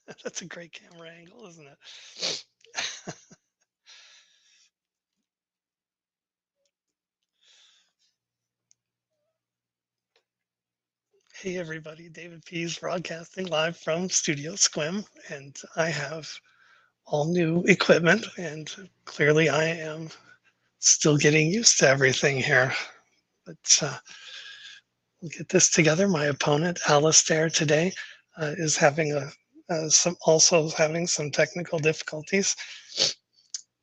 That's a great camera angle, isn't it? Hey everybody, David Pease broadcasting live from Studio Squim, and I have all new equipment, and clearly I am still getting used to everything here. But we'll get this together. My opponent, Alastair, today is having also having some technical difficulties.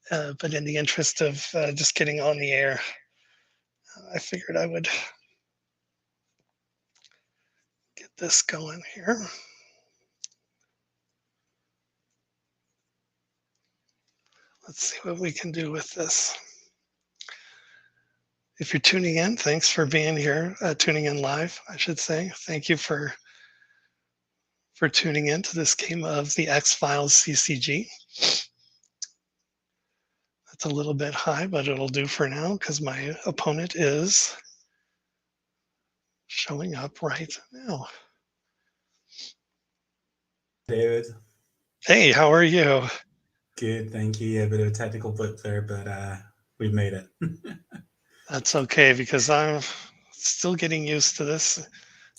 But in the interest of just getting on the air, I figured I would get this going here. Let's see what we can do with this. If you're tuning in, thanks for being here, tuning in live, I should say. Thank you for tuning in to this game of the X-Files CCG. That's a little bit high, but it'll do for now because my opponent is showing up right now. David. Hey, how are you? Good, thank you. Yeah, a bit of a technical blip there, but we've made it. That's okay because I'm still getting used to this.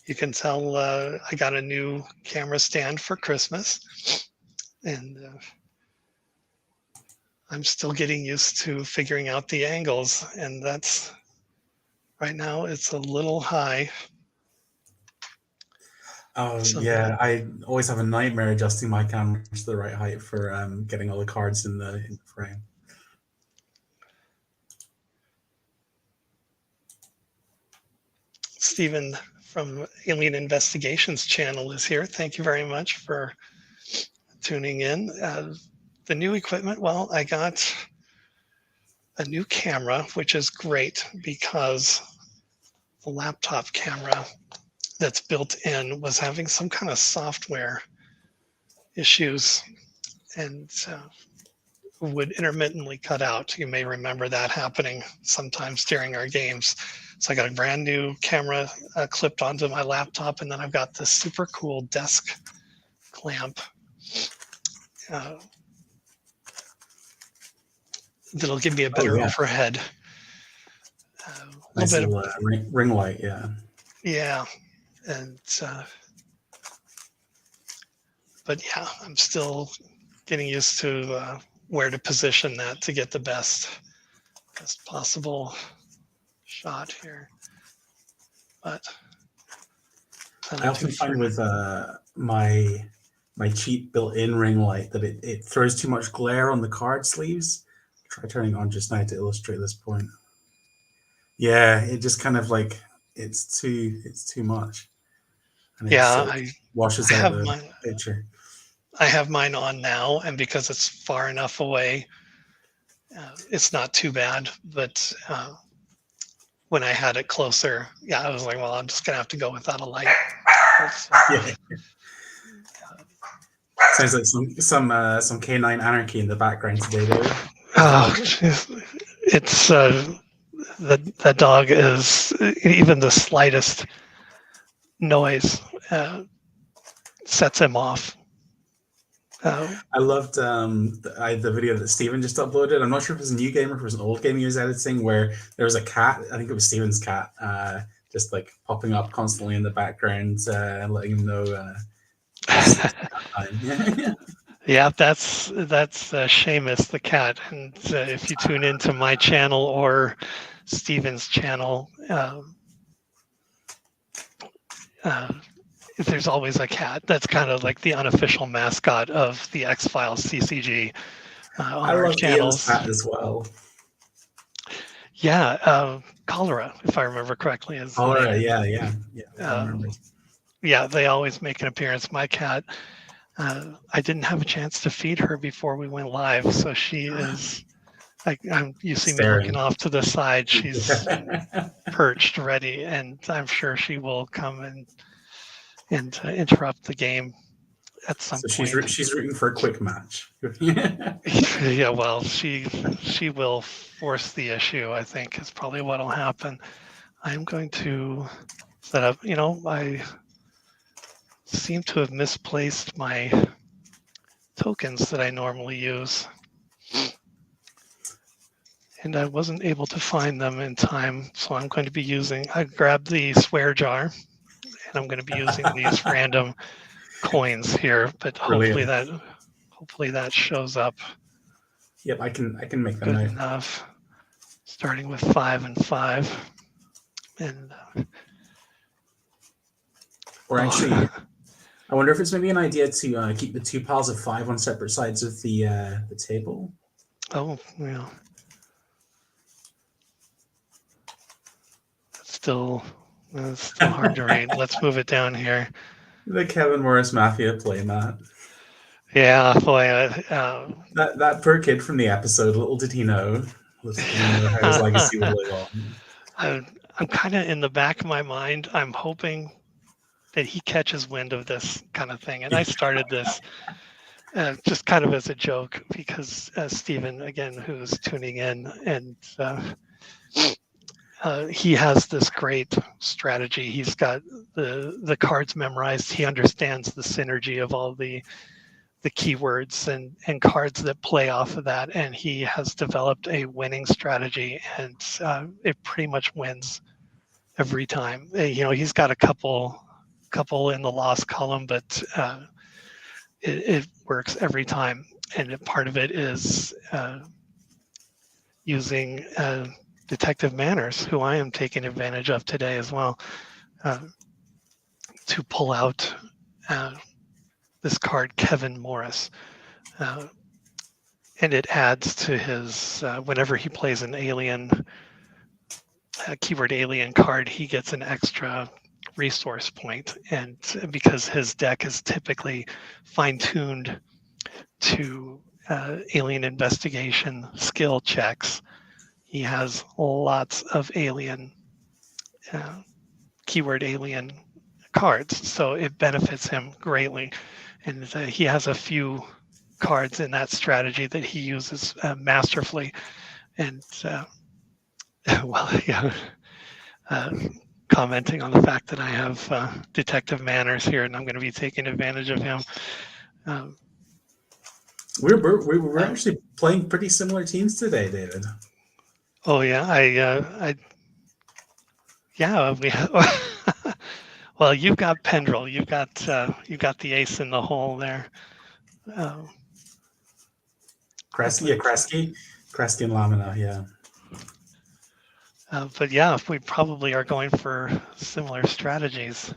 You can tell I got a new camera stand for Christmas, and I'm still getting used to figuring out the angles, and that's right now it's a little high. Oh So yeah, I always have a nightmare adjusting my camera to the right height for getting all the cards in the frame. Stephen from Alien Investigations channel is here. Thank you very much for tuning in. The new equipment, well, I got a new camera, which is great because the laptop camera that's built in was having some kind of software issues and would intermittently cut out. You may remember that happening sometimes during our games. So I got a brand new camera clipped onto my laptop, and then I've got this super cool desk clamp that'll give me a better overhead. Nice little ring light, yeah. Yeah, and but yeah, I'm still getting used to where to position that to get the best possible shot here. But I often find with my cheap built-in ring light that it throws too much glare on the card sleeves. Try turning on just now to illustrate this point. Yeah, it just kind of like it's too much. And yeah, washes out the picture. I have mine on now, and because it's far enough away, it's not too bad. But when I had it closer, yeah, I was like, well, I'm just gonna have to go without a light. Yeah. Sounds like some K9 anarchy in the background today, David. Oh, it's that dog is even the slightest noise sets him off. I loved the video that Stephen just uploaded. I'm not sure if it was a new game or if it was an old game he was editing, where there was a cat. I think it was Stephen's cat, just like popping up constantly in the background and letting him know. Yeah, that's Seamus the cat, and if you tune into my channel or Stephen's channel, there's always a cat. That's kind of like the unofficial mascot of the X-Files CCG on our channels. Cat as well. Yeah, Cholera, if I remember correctly, is Cholera. Yeah. I remember. Yeah, they always make an appearance. My cat, I didn't have a chance to feed her before we went live, so she is. You see me looking off to the side. She's perched, ready, and I'm sure she will come and interrupt the game at some point. So she's rooting for a quick match. Yeah, well, she will force the issue, I think, is probably what will happen. I'm going to set up, I seem to have misplaced my tokens that I normally use. And I wasn't able to find them in time, so I'm going to be I grabbed the swear jar, and I'm going to be using these random coins here, but hopefully that shows up. Yep, I can make them good out. enough. Starting with 5 and 5. And or actually, I wonder if it's maybe an idea to keep the 2 piles of 5 on separate sides of the table. Oh, yeah. It's still hard to read. Let's move it down here. The Kevin Morris Mafia playmat. Yeah, boy. That poor kid from the episode, little did he know how his legacy would live on. I'm kind of in the back of my mind, I'm hoping that he catches wind of this kind of thing. And I started this just kind of as a joke because Stephen, again, who's tuning in, and he has this great strategy. He's got the cards memorized. He understands the synergy of all the keywords and cards that play off of that. And he has developed a winning strategy, and it pretty much wins every time. He's got a couple in the loss column, but it works every time. And part of it is using Detective Manners, who I am taking advantage of today as well, to pull out this card, Kevin Morris. And it adds to his, whenever he plays an alien, keyword alien card, he gets an extra resource point. And because his deck is typically fine-tuned to alien investigation skill checks, he has lots of alien, keyword alien cards. So it benefits him greatly. And he has a few cards in that strategy that he uses masterfully. And commenting on the fact that I have Detective Manners here, and I'm going to be taking advantage of him. We're actually playing pretty similar teams today, David. Oh yeah, we have. Well, you've got Pendrell. You've got the ace in the hole there. Kresge and Lamina, yeah. But yeah, we probably are going for similar strategies.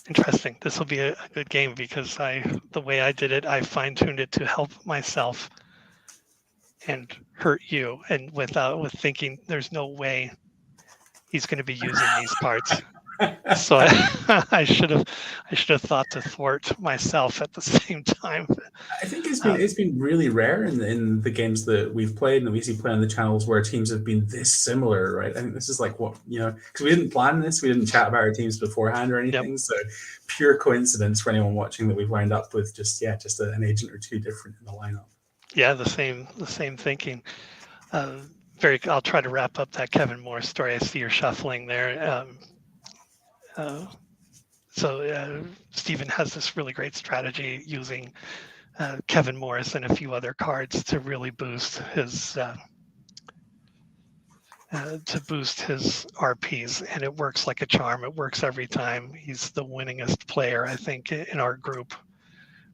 Interesting. This will be a good game because the way I did it, I fine-tuned it to help myself and hurt you, and with thinking there's no way he's going to be using these cards. So I should have thought to thwart myself at the same time. I think it's been really rare in the games that we've played and that we see play on the channels where teams have been this similar, right? I think this is like what, because we didn't plan this, we didn't chat about our teams beforehand or anything. Yep. So pure coincidence for anyone watching that we've wound up with just an agent or two different in the lineup. Yeah, the same thinking. I'll try to wrap up that Kevin Morris story. I see you're shuffling there. So Stephen has this really great strategy using Kevin Morris and a few other cards to really boost his RPs, and it works like a charm. It works every time. He's the winningest player, I think, in our group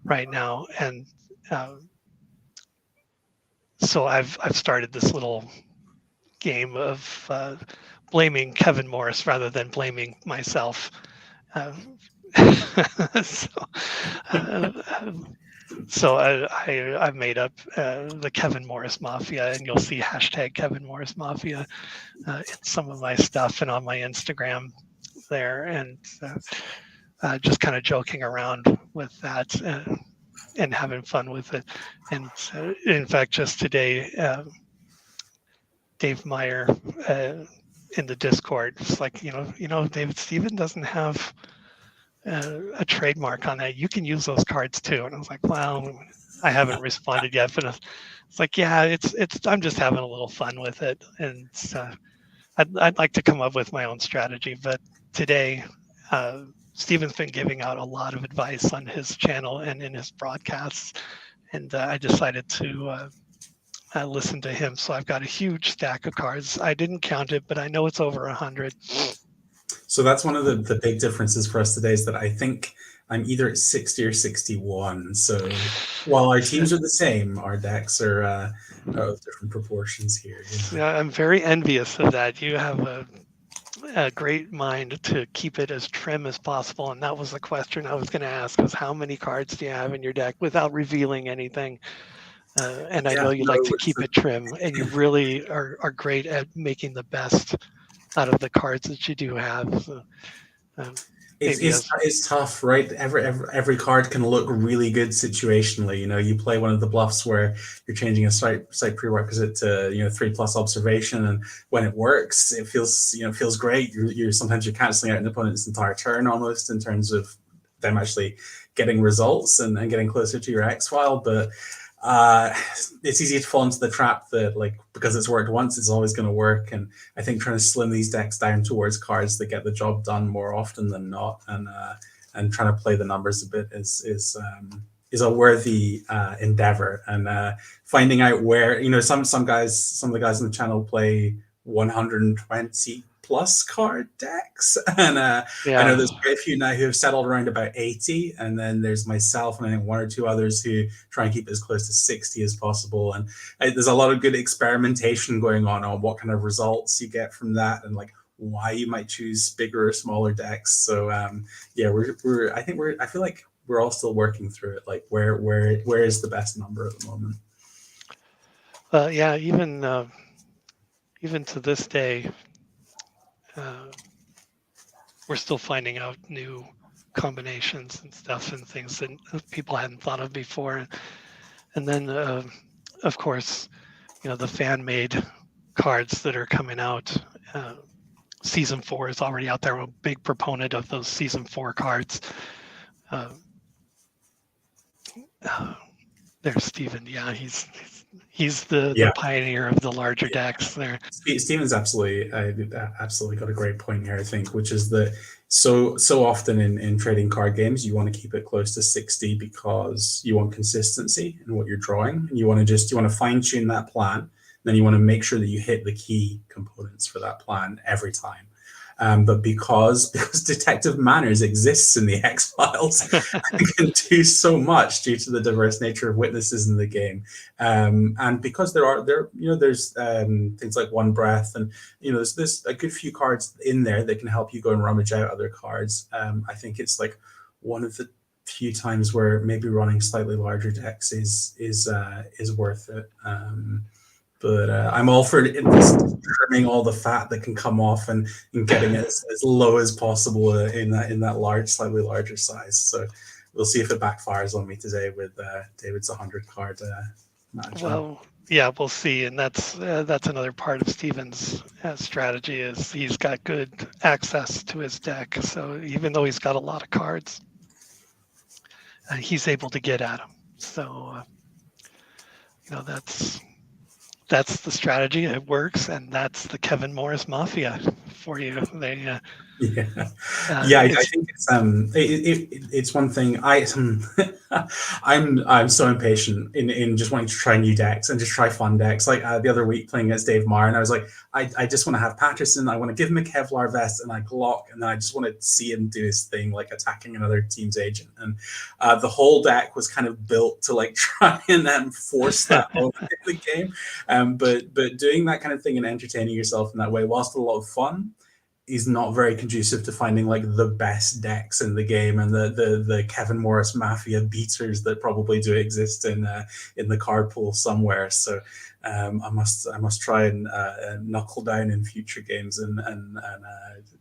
right now, and so I've started this little game of blaming Kevin Morris rather than blaming myself. So I've made up the Kevin Morris Mafia, and you'll see hashtag Kevin Morris Mafia in some of my stuff and on my Instagram there, and just kind of joking around with that and having fun with it. And in fact, just today, Dave Meyer in the Discord, it's like, David, Stephen doesn't have a trademark on that. You can use those cards too. And I was like, well, I haven't responded yet, but it's like, yeah, it's I'm just having a little fun with it. And I'd like to come up with my own strategy. But today, Stephen's been giving out a lot of advice on his channel and in his broadcasts, and I decided to listen to him. So I've got a huge stack of cards. I didn't count it, but I know it's over 100. So that's one of the big differences for us today, is that I think I'm either at 60 or 61. So while our teams are the same, our decks are of different proportions here. You know? Yeah, I'm very envious of that. You have a great mind to keep it as trim as possible. And that was the question I was going to ask, was how many cards do you have in your deck without revealing anything? And I know you like to keep it trim, and you really are great at making the best out of the cards that you do have. So, it's tough, right? Every card can look really good situationally. You know, you play one of the bluffs where you're changing a site prerequisite to 3+ observation, and when it works, it feels great. You're sometimes you're canceling out an opponent's entire turn almost in terms of them actually getting results and getting closer to your X-File, but it's easy to fall into the trap that, like, because it's worked once, it's always going to work. And I think trying to slim these decks down towards cards that get the job done more often than not, and trying to play the numbers a bit is a worthy endeavor. And finding out where, some of the guys on the channel play 120 plus card decks, and I know there's quite a few now who have settled around about 80, and then there's myself and I think one or two others who try and keep it as close to 60 as possible. And there's a lot of good experimentation going on what kind of results you get from that, and like why you might choose bigger or smaller decks. So I feel like we're all still working through it, like where is the best number at the moment. Even to this day, we're still finding out new combinations and stuff and things that people hadn't thought of before. And then, of course, the fan-made cards that are coming out. Season 4 is already out there. I'm a big proponent of those Season 4 cards. There's Stephen. Yeah, he's the pioneer of the larger decks there. Stephen's absolutely got a great point here, I think, which is that so often in trading card games, you want to keep it close to 60 because you want consistency in what you're drawing, and you want to fine tune that plan. Then you want to make sure that you hit the key components for that plan every time. But because detective manners exists in the X-Files, it can do so much due to the diverse nature of witnesses in the game, and because there's things like One Breath, and there's a good few cards in there that can help you go and rummage out other cards. I think it's like one of the few times where maybe running slightly larger decks is worth it. But I'm all for trimming all the fat that can come off and getting it as low as possible in that slightly larger size. So we'll see if it backfires on me today with David's 100 card match. Well, yeah, we'll see, and that's another part of Stephen's strategy is he's got good access to his deck. So even though he's got a lot of cards, he's able to get at them. So that's the strategy. It works, and that's the Kevin Morris Mafia for you. I think it's one thing. I'm so impatient in just wanting to try new decks and just try fun decks. Like the other week playing against Dave Marr, and I was like, I just want to have Patterson. I want to give him a Kevlar vest and I Glock, and then I just want to see him do his thing, like attacking another team's agent. And the whole deck was kind of built to like try and force that moment in the game. But doing that kind of thing and entertaining yourself in that way, whilst a lot of fun, is not very conducive to finding like the best decks in the game and the Kevin Morris Mafia beaters that probably do exist in the card pool somewhere. So I must try and knuckle down in future games and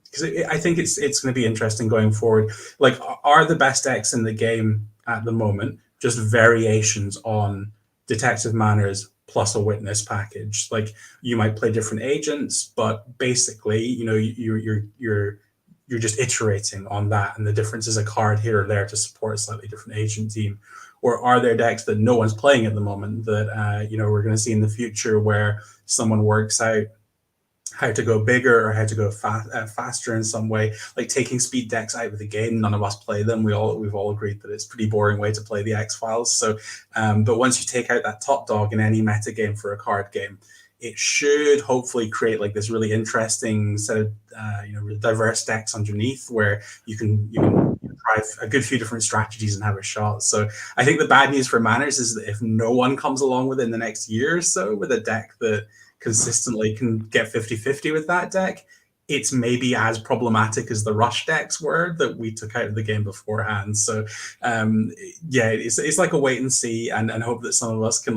because I think it's going to be interesting going forward. Like, are the best decks in the game at the moment just variations on detective manners plus a witness package? Like, you might play different agents, but basically, you're just iterating on that, and the difference is a card here or there to support a slightly different agent team. Or are there decks that no one's playing at the moment that we're going to see in the future where someone works out how to go bigger or how to go faster in some way, like taking speed decks out of the game. None of us play them. We've all agreed that it's a pretty boring way to play the X-Files. So, but once you take out that top dog in any meta game for a card game, it should hopefully create like this really interesting set of really diverse decks underneath where you can try a good few different strategies and have a shot. So I think the bad news for Manners is that if no one comes along within the next year or so with a deck that consistently can get 50-50 with that deck, it's maybe as problematic as the rush decks were that we took out of the game beforehand. So it's like a wait and see, and hope that some of us can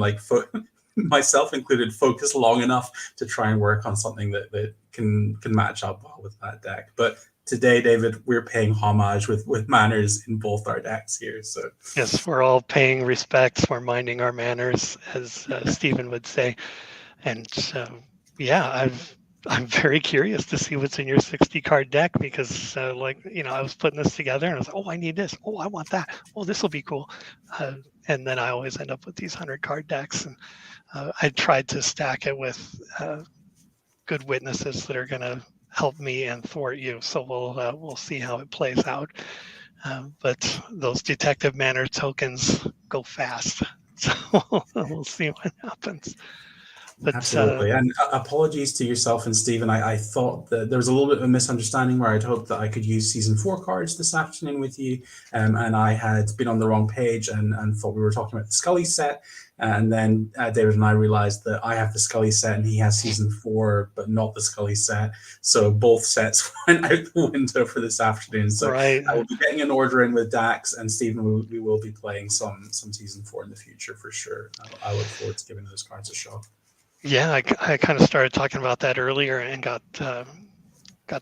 myself included, focus long enough to try and work on something that can match up well with that deck. But today, David, we're paying homage with Manners in both our decks here. So yes, we're all paying respects. We're minding our manners, as Stephen would say. And I'm very curious to see what's in your 60 card deck because, I was putting this together and I was like, oh, I need this. Oh, I want that. Oh, this will be cool. And then I always end up with these 100 card decks. And I tried to stack it with good witnesses that are going to help me and thwart you. So we'll see how it plays out. But those detective manner tokens go fast. So we'll see what happens. But, absolutely. And apologies to yourself and Stephen. I thought that there was a little bit of a misunderstanding where I'd hoped that I could use season 4 cards this afternoon with you. And I had been on the wrong page and thought we were talking about the Scully set. And then David and I realized that I have the Scully set and he has season 4, but not the Scully set. So both sets went out the window for this afternoon. So right. I will be getting an order in with Dax, and Stephen, we will be playing some season 4 in the future for sure. I look forward to giving those cards a shot. Yeah, I kind of started talking about that earlier and got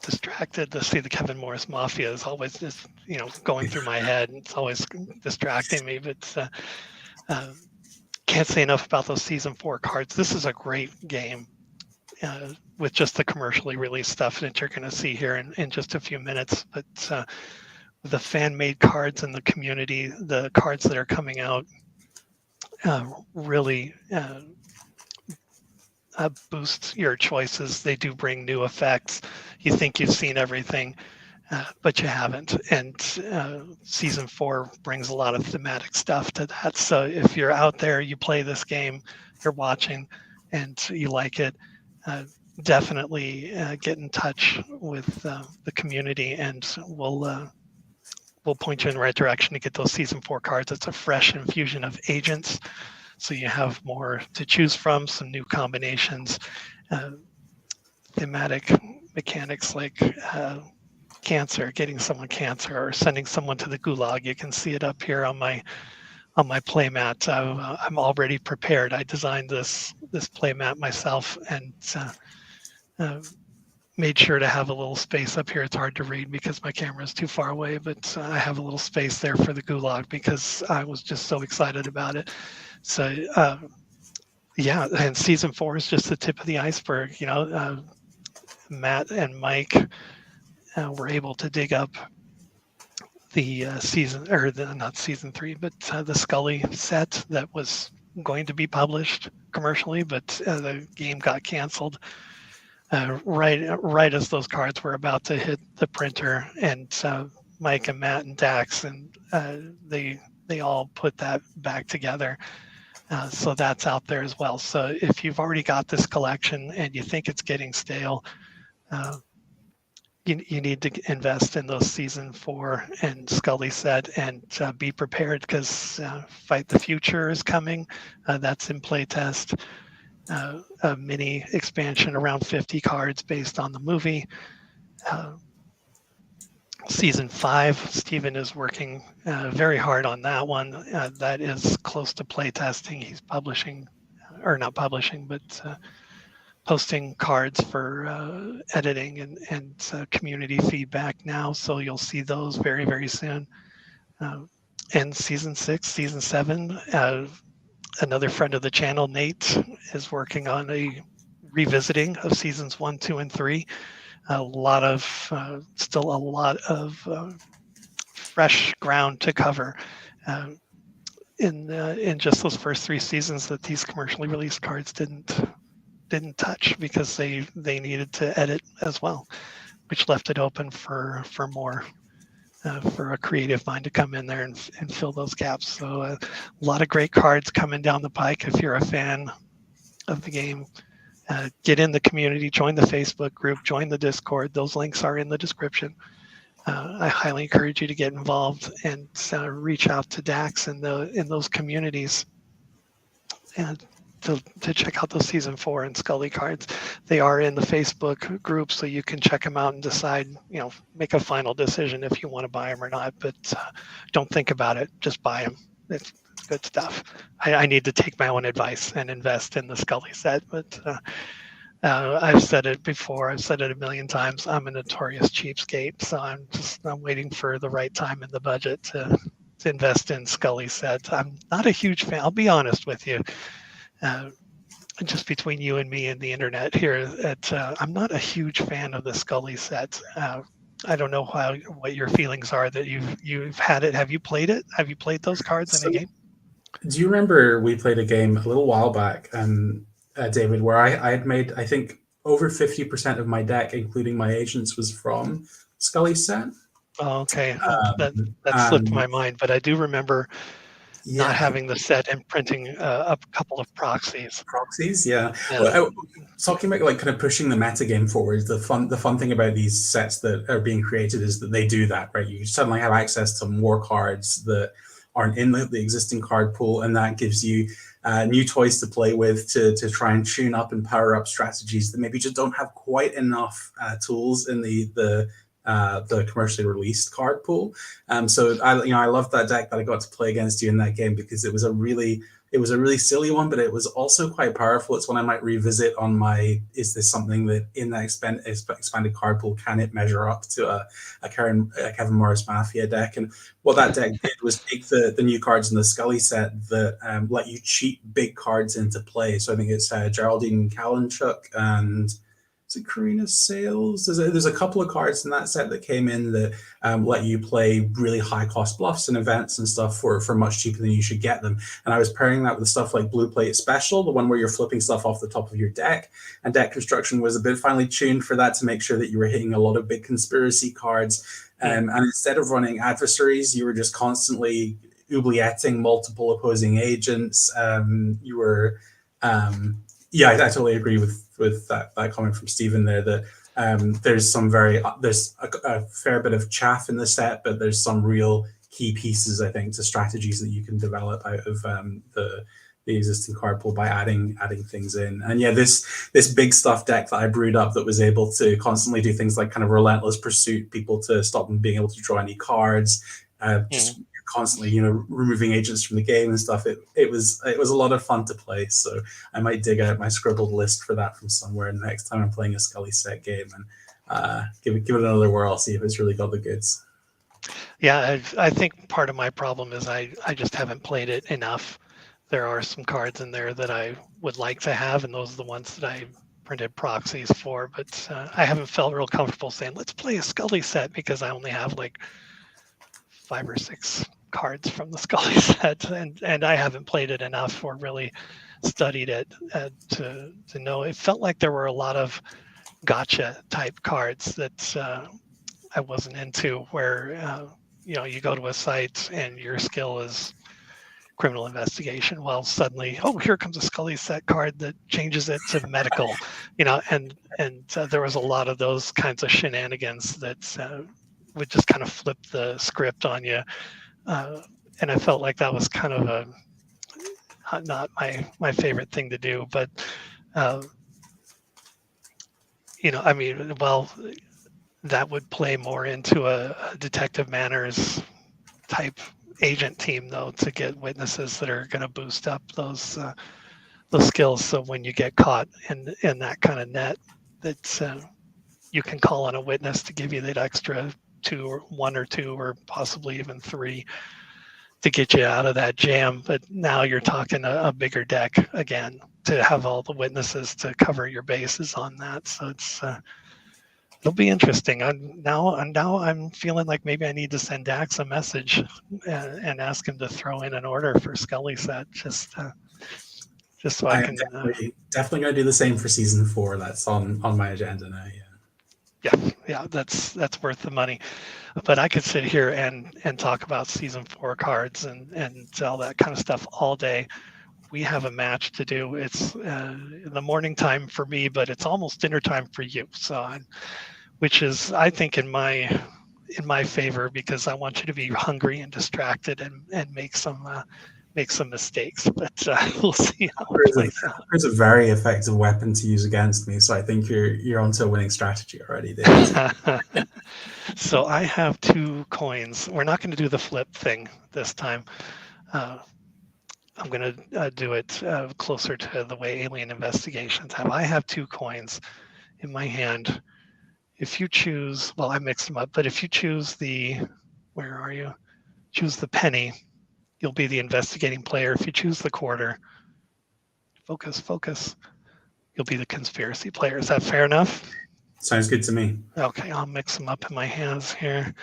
distracted to see the Kevin Morris Mafia is always just going through my head. It's always distracting me, but can't say enough about those season 4 cards. This is a great game with just the commercially released stuff that you're going to see here in just a few minutes. But the fan-made cards in the community, the cards that are coming out, really boost your choices. They do bring new effects. You think you've seen everything, but you haven't. And season 4 brings a lot of thematic stuff to that. So if you're out there, you play this game, you're watching, and you like it, definitely get in touch with the community, and we'll point you in the right direction to get those season 4 cards. It's a fresh infusion of agents. So you have more to choose from, some new combinations, thematic mechanics like cancer, getting someone cancer, or sending someone to the gulag. You can see it up here on my playmat. I'm already prepared. I designed this playmat myself and made sure to have a little space up here. It's hard to read because my camera is too far away, but I have a little space there for the gulag because I was just so excited about it. So and season 4 is just the tip of the iceberg. Matt and Mike were able to dig up the not season 3, but the Scully set that was going to be published commercially, but the game got canceled right as those cards were about to hit the printer. And Mike and Matt and Dax, and they all put that back together. So that's out there as well. So if you've already got this collection and you think it's getting stale, you need to invest in those season 4 and Scully set, and be prepared because Fight the Future is coming. That's in playtest. A mini expansion around 50 cards based on the movie. Season 5, Stephen is working very hard on that one. That is close to playtesting. He's posting cards for editing and community feedback now. So you'll see those very, very soon. And season 6, season 7, another friend of the channel, Nate, is working on a revisiting of seasons 1, 2, and 3. Still a lot of fresh ground to cover in just those first 3 seasons that these commercially released cards didn't didn't touch because they needed to edit as well, which left it open for more. For a creative mind to come in there and fill those gaps. So a lot of great cards coming down the pike. If you're a fan of the game, get in the community, join the Facebook group, join the Discord. Those links are in the description. I highly encourage you to get involved and reach out to Dax in those communities and to check out those season 4 and Scully cards. They are in the Facebook group, so you can check them out and decide, make a final decision if you want to buy them or not. But don't think about it, just buy them. It's good stuff. I need to take my own advice and invest in the Scully set, but I've said it before. I've said it a million times. I'm a notorious cheapskate, so I'm waiting for the right time in the budget to invest in Scully sets. I'm not a huge fan. I'll be honest with you. Just between you and me and the internet here, I'm not a huge fan of the Scully sets. I don't know what your feelings are that you've had it. Have you played it? Have you played those cards in a game? Do you remember we played a game a little while back, David, where I had made, I think, over 50% of my deck, including my agents, was from Scully set. Oh, okay. That slipped my mind, but I do remember not having the set and printing a couple of proxies. Proxies, yeah. Well, talking about like kind of pushing the meta game forward, the fun thing about these sets that are being created is that they do that, right? You suddenly have access to more cards that aren't in the existing card pool, and that gives you new toys to play with to try and tune up and power up strategies that maybe just don't have quite enough tools in the commercially released card pool. So I loved that deck that I got to play against you in that game because it was a really silly one, but it was also quite powerful. It's one I might revisit on my, is this something that in that expanded card pool, can it measure up to a Kevin Morris Mafia deck? And what that deck did was take the new cards in the Scully set that let you cheat big cards into play. So I think it's Geraldine Kalinchuk and is it Karina Sales? There's a couple of cards in that set that came in that let you play really high cost bluffs and events and stuff for much cheaper than you should get them. And I was pairing that with stuff like Blue Plate Special, the one where you're flipping stuff off the top of your deck. And deck construction was a bit finely tuned for that to make sure that you were hitting a lot of big conspiracy cards. And instead of running adversaries, you were just constantly oublietting multiple opposing agents. You were... I totally agree with that comment from Stephen there, that there's a fair bit of chaff in the set, but there's some real key pieces, I think, to strategies that you can develop out of the existing card pool by adding things in. And yeah, this big stuff deck that I brewed up that was able to constantly do things like kind of relentless pursuit, people to stop them being able to draw any cards, just constantly removing agents from the game and stuff. It was a lot of fun to play, so I might dig out my scribbled list for that from somewhere next time I'm playing a Scully set game and give it another whirl, see if it's really got the goods. Yeah, I think part of my problem is I just haven't played it enough. There are some cards in there that I would like to have, and those are the ones that I printed proxies for, but I haven't felt real comfortable saying let's play a Scully set because I only have like 5 or 6 cards from the Scully set, and I haven't played it enough or really studied it to know. It felt like there were a lot of gotcha type cards that I wasn't into, where you go to a site and your skill is criminal investigation. Well, suddenly, here comes a Scully set card that changes it to medical, and there was a lot of those kinds of shenanigans that would just kind of flip the script on you. And I felt like that was kind of not my favorite thing to do, but that would play more into a Detective Manners type agent team, though, to get witnesses that are going to boost up those skills. So when you get caught in that kind of net, that you can call on a witness to give you that extra 1 or 2 or possibly even 3 to get you out of that jam. But now you're talking a bigger deck again to have all the witnesses to cover your bases on that. So it'll be interesting. Now I'm feeling like maybe I need to send Dax a message and ask him to throw in an order for Scully set. Just just so I I am can. definitely going to do the same for season 4. That's on my agenda now. Yeah, that's worth the money. But I could sit here and talk about season 4 cards and all that kind of stuff all day. We have a match to do. It's in the morning time for me, but it's almost dinner time for you. So, which is, I think, in my favor, because I want you to be hungry and distracted and make some mistakes. But we'll see how it plays out. It's a very effective weapon to use against me, so I think you're onto a winning strategy already, David. So I have 2 coins. We're not going to do the flip thing this time. I'm going to do it closer to the way Alien Investigations have. I have 2 coins in my hand. If you choose, well, I mixed them up, but if you choose where are you? Choose the penny, you'll be the investigating player. If you choose the quarter, focus, you'll be the conspiracy player. Is that fair enough? Sounds good to me. Okay, I'll mix them up in my hands here.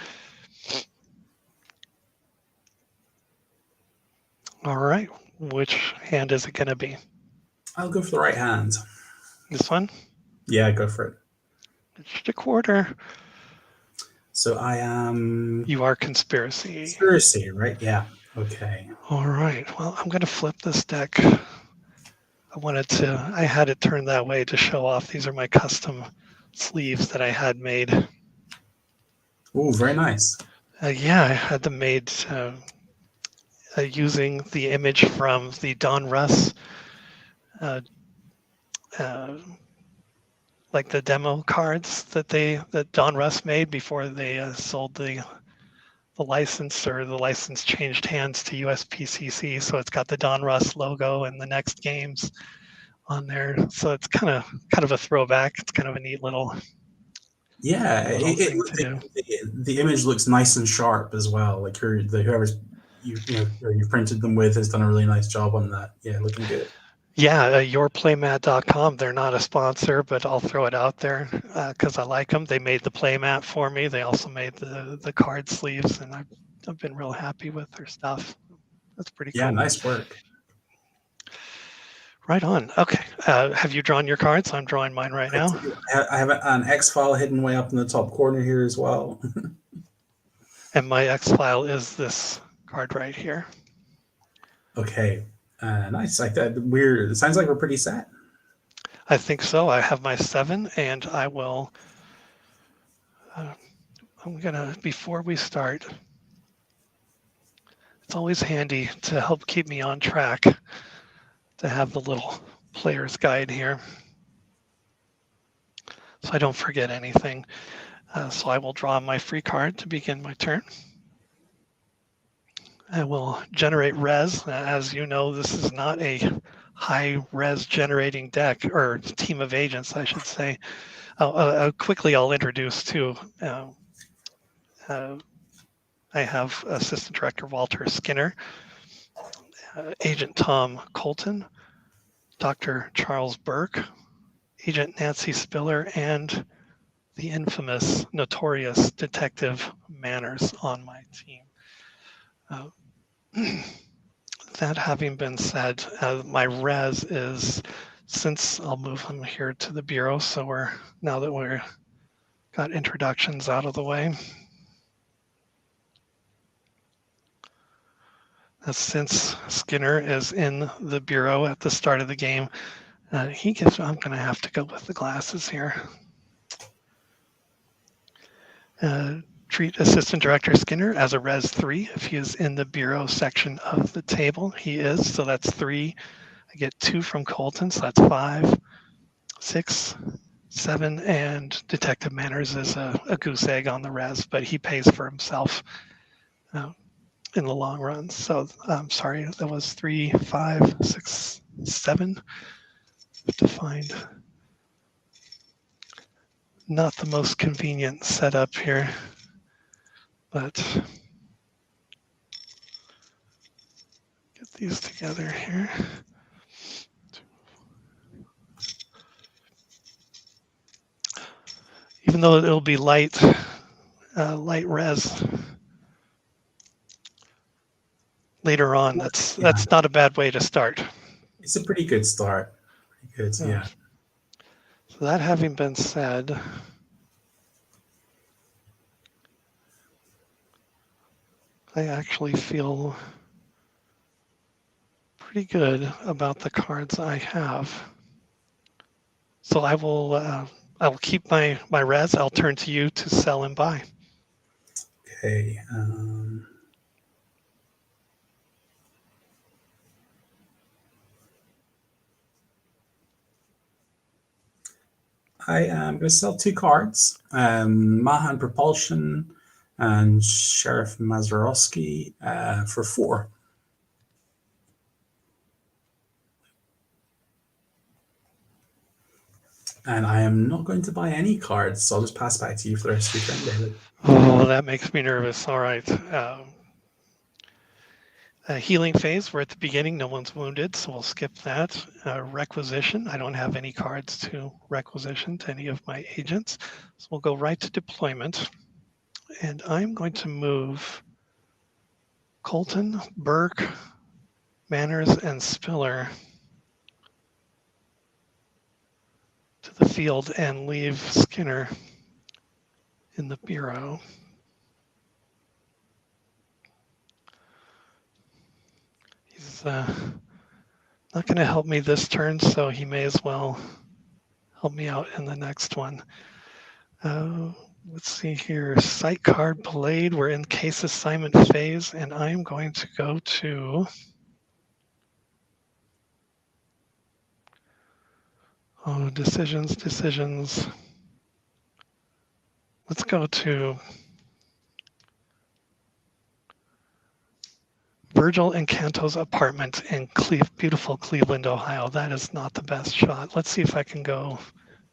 All right, which hand is it going to be? I'll go for the right hand. This one? Yeah, go for it. It's just a quarter. So I am... You are conspiracy. Conspiracy, right? Yeah. Okay. All right. Well, I'm going to flip this deck. I had it turned that way to show off. These are my custom sleeves that I had made. Oh, very nice. Yeah, I had them made using the image from the Don Russ, like the demo cards that Don Russ made before they sold the license, or the license changed hands to USPCC. So it's got the Don Russ logo and the next games on there. So it's kind of a throwback. It's kind of a neat little thing to do. The image looks nice and sharp as well. Like whoever's you printed them with has done a really nice job on that. Yeah, looking good. Yeah, yourplaymat.com. They're not a sponsor, but I'll throw it out there because I like them. They made the playmat for me. They also made the card sleeves, and I've been real happy with their stuff. That's pretty cool. Yeah, nice work. Right on. Okay. Have you drawn your cards? I'm drawing mine right now. I have an X-File hidden way up in the top corner here as well. And my X-File is this card right here. Okay. Nice. Like that. It sounds like we're pretty set. I think so. I have my 7, and I will. I'm gonna, before we start, it's always handy to help keep me on track to have the little player's guide here, so I don't forget anything. So I will draw my free card to begin my turn. I will generate res. As you know, this is not a high res generating deck, or team of agents, I should say. Quickly, I'll introduce too. I have Assistant Director Walter Skinner, Agent Tom Colton, Dr. Charles Burke, Agent Nancy Spiller, and the infamous, notorious Detective Manners on my team. That having been said, my res is, since I'll move them here to the bureau, so now that we're got introductions out of the way. Since Skinner is in the bureau at the start of the game, I'm going to have to go with the glasses here. Treat Assistant Director Skinner as a res 3 if he is in the bureau section of the table. He is, so that's 3. I get 2 from Colton, so that's 5, 6, 7, and Detective Manners is a goose egg on the res, but he pays for himself in the long run. So I'm sorry, that was 3, 5, 6, 7. To find not the most convenient setup here, but get these together here. Even though it'll be light res later on, that's not a bad way to start. It's a pretty good start. Pretty good, yeah. So that having been said, I actually feel pretty good about the cards I have. So I will keep my res. I'll turn to you to sell and buy. Okay. I am going to sell 2 cards, Mahan Propulsion and Sheriff Mazarowski for 4. And I am not going to buy any cards, so I'll just pass back to you for the rest of your turn, David. Oh, that makes me nervous. All right. Healing phase, we're at the beginning, no one's wounded, so we'll skip that. Requisition, I don't have any cards to requisition to any of my agents, so we'll go right to deployment. And I'm going to move Colton, Burke, Manners, and Spiller to the field and leave Skinner in the bureau. He's not going to help me this turn, so he may as well help me out in the next one. Let's see here. Site card played. We're in case assignment phase, and I'm going to go to decisions. Let's go to Virgil Encanto's apartment in beautiful Cleveland, Ohio. That is not the best shot. Let's see if I can go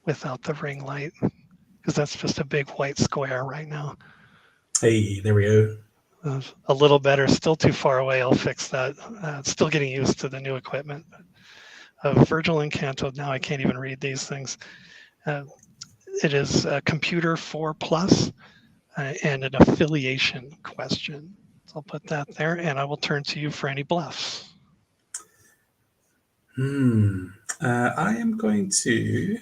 without the ring light, because that's just a big white square right now. Hey, there we go. A little better, still too far away. I'll fix that. Still getting used to the new equipment. Virgil Encanto, now I can't even read these things. It is a computer 4+ and an affiliation question. So I'll put that there, and I will turn to you for any bluffs. I am going to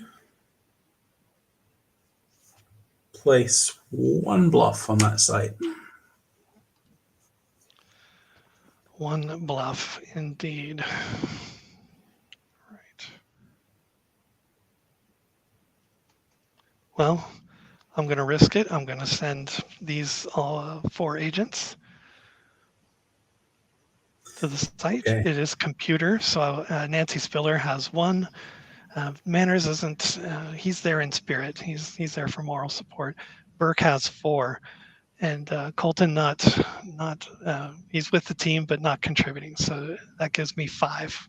place 1 bluff on that site. 1 bluff, indeed. Right. Well, I'm going to risk it. I'm going to send these 4 agents to the site. Okay. It is computer, so Nancy Spiller has 1. Manners isn't. He's there in spirit. He's there for moral support. Burke has 4, and Colton not. He's with the team but not contributing. So that gives me 5.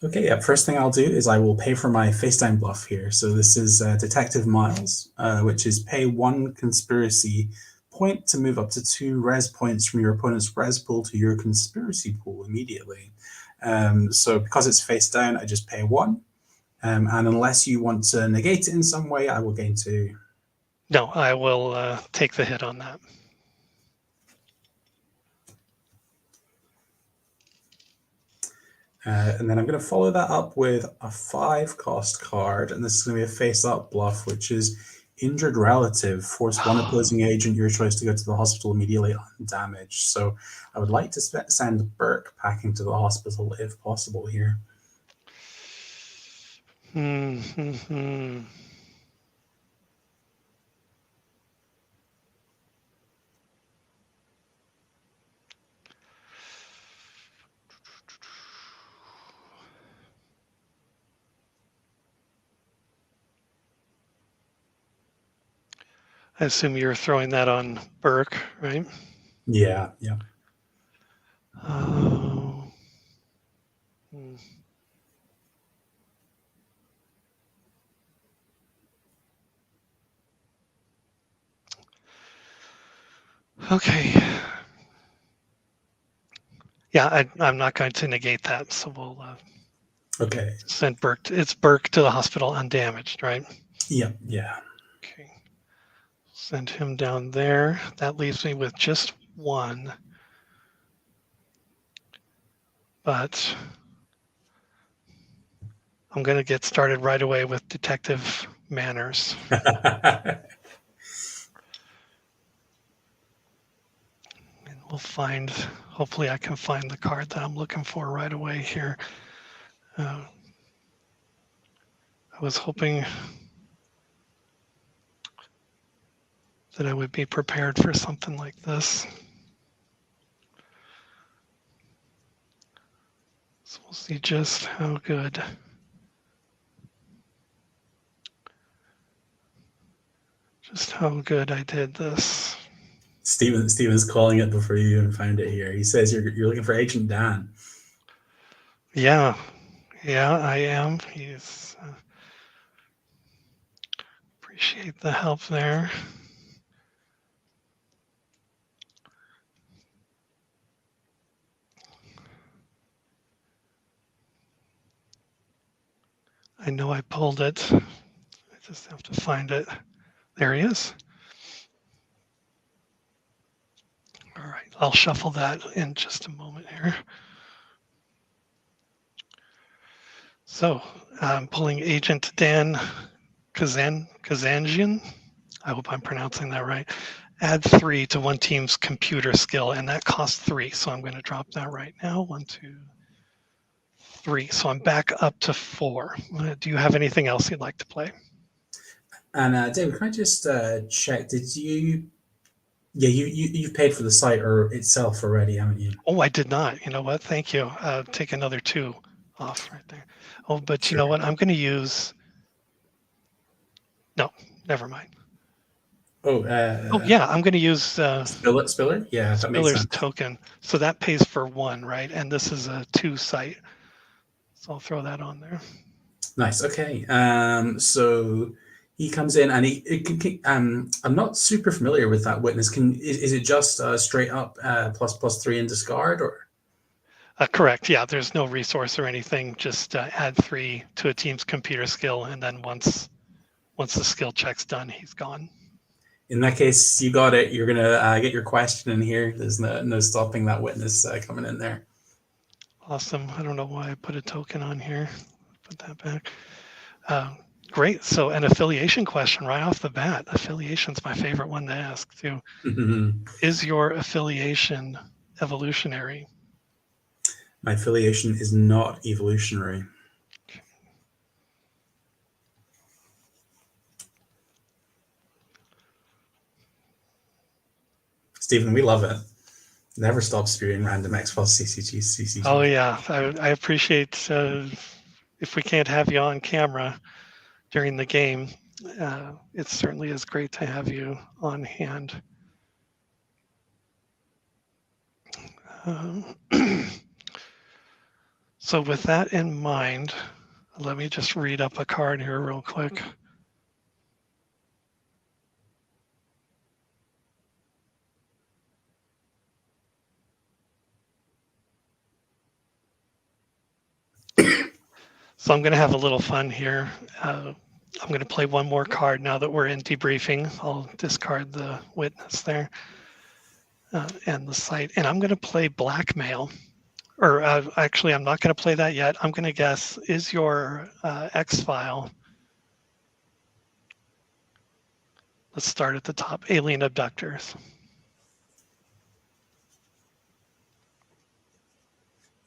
Okay, yeah. First thing I'll do is I will pay for my FaceTime bluff here. So this is Detective Miles, which is pay 1 conspiracy point to move up to 2 res points from your opponent's res pool to your conspiracy pool immediately. So because it's face down, I just pay 1. And unless you want to negate it in some way, I will gain 2. No, I will take the hit on that. And then I'm going to follow that up with a 5-cost card, and this is going to be a face-up bluff, which is injured relative. Force 1 opposing agent your choice to go to the hospital immediately undamaged. So I would like to send Burke packing to the hospital if possible here. I assume you're throwing that on Burke, right? Yeah. Okay. Yeah, I'm not going to negate that, so we'll Okay. send Burke. It's Burke to the hospital undamaged, right? Yeah. Okay. Send him down there. That leaves me with just 1. But I'm going to get started right away with detective manners. And we'll find, hopefully I can find the card that I'm looking for right away here. I was hoping that I would be prepared for something like this. So we'll see just how good. Just how good I did this. Steven's calling it before you even found it here. He says you're looking for Agent Dan. Yeah, I am. He's appreciate the help there. I know I pulled it. I just have to find it. There he is. All right, I'll shuffle that in just a moment here. So I'm pulling Agent Dan Kazanjian. I hope I'm pronouncing that right. Add 3 to one team's computer skill, and that costs 3. So I'm going to drop that right now. 1, 2, 3. So I'm back up to 4. Do you have anything else you'd like to play? And David, can I just check? Did you? Yeah, you've paid for the site or itself already, haven't you? Oh, I did not. You know what? Thank you. Take another 2 off right there. Oh, but Sure. you know what? I'm going to use. No, never mind. Oh, yeah, I'm going to use Spiller. Yeah, that makes Spiller's sense. token. So that pays for 1, right? And this is a 2 site. So I'll throw that on there. Nice. Okay. So he comes in and I'm not super familiar with that witness. Is it just straight up ++3 in discard or? Correct. Yeah, there's no resource or anything. Just add 3 to a team's computer skill, and then once the skill check's done, he's gone. In that case, you got it. You're gonna get your question in here. There's no stopping that witness coming in there. Awesome. I don't know why I put a token on here. Put that back. Great. So an affiliation question right off the bat. Affiliation's my favorite one to ask too. Is your affiliation evolutionary? My affiliation is not evolutionary. Stephen, we love it. Never stop spewing random X-Files CCG. Oh yeah, I appreciate if we can't have you on camera during the game, it certainly is great to have you on hand. So with that in mind, let me just read up a card here real quick. So I'm going to have a little fun here. I'm going to play one more card now that we're in debriefing. I'll discard the witness there and the site. And I'm going to play blackmail. Or actually, I'm not going to play that yet. I'm going to guess, is your X-File, let's start at the top, alien abductors?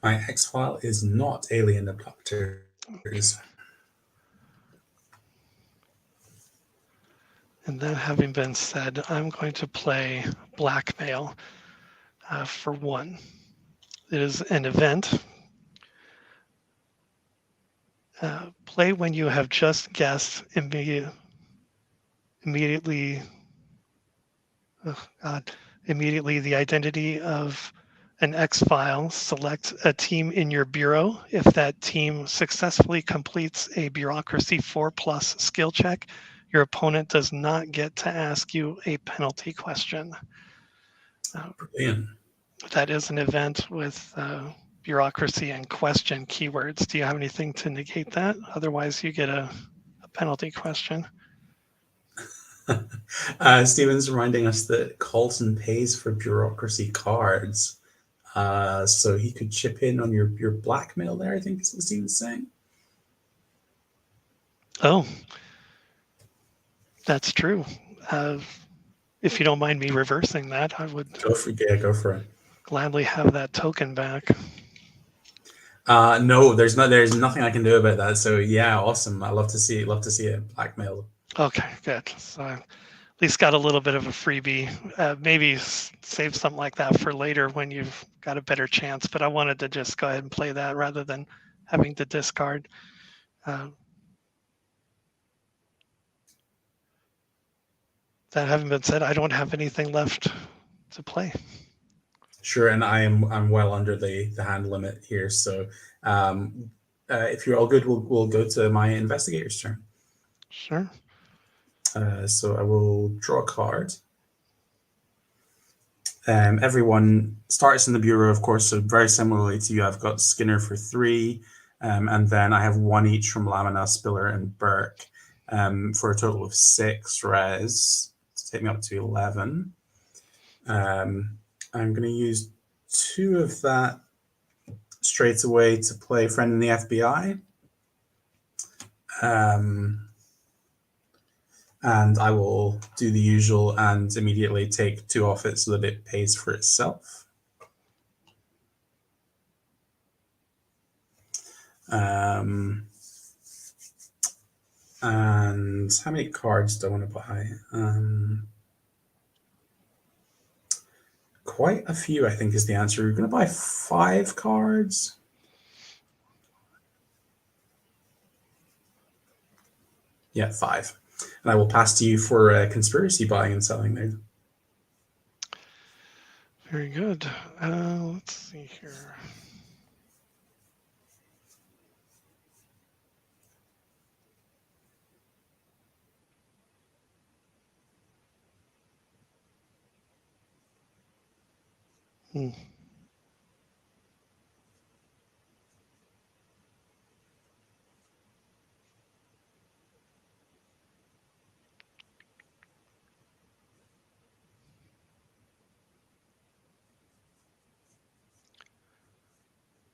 My X-File is not alien abductors. Okay. And that having been said, I'm going to play blackmail for 1. It is an event. Play when you have just guessed immediately the identity of an X-File. Select a team in your bureau. If that team successfully completes a bureaucracy 4+ skill check, your opponent does not get to ask you a penalty question. Brilliant. That is an event with bureaucracy and question keywords. Do you have anything to negate that? Otherwise, you get a penalty question. Stephen's reminding us that Colton pays for bureaucracy cards. So he could chip in on your blackmail there, I think is what Stephen's saying. Oh, that's true. If you don't mind me reversing that, I would Go for it. gladly have that token back. No, there's nothing I can do about that. So yeah, awesome. I love to see it blackmailed. Okay, good. So I at least got a little bit of a freebie. Maybe save something like that for later when you've got a better chance. But I wanted to just go ahead and play that rather than having to discard. That having been said, I don't have anything left to play. Sure, and I'm well under the hand limit here. So if you're all good, we'll go to my investigator's turn. Sure. So I will draw a card. Everyone starts in the bureau, of course. So very similarly to you, I've got Skinner for 3, and then I have 1 each from Lamina, Spiller, and Burke, for a total of 6 res to take me up to 11. I'm going to use 2 of that straight away to play Friend in the FBI. And I will do the usual and immediately take 2 off it so that it pays for itself. And how many cards do I want to buy? Quite a few, I think, is the answer. We're going to buy 5 cards. Yeah, 5. And I will pass to you for conspiracy buying and selling there. Very good. Let's see here.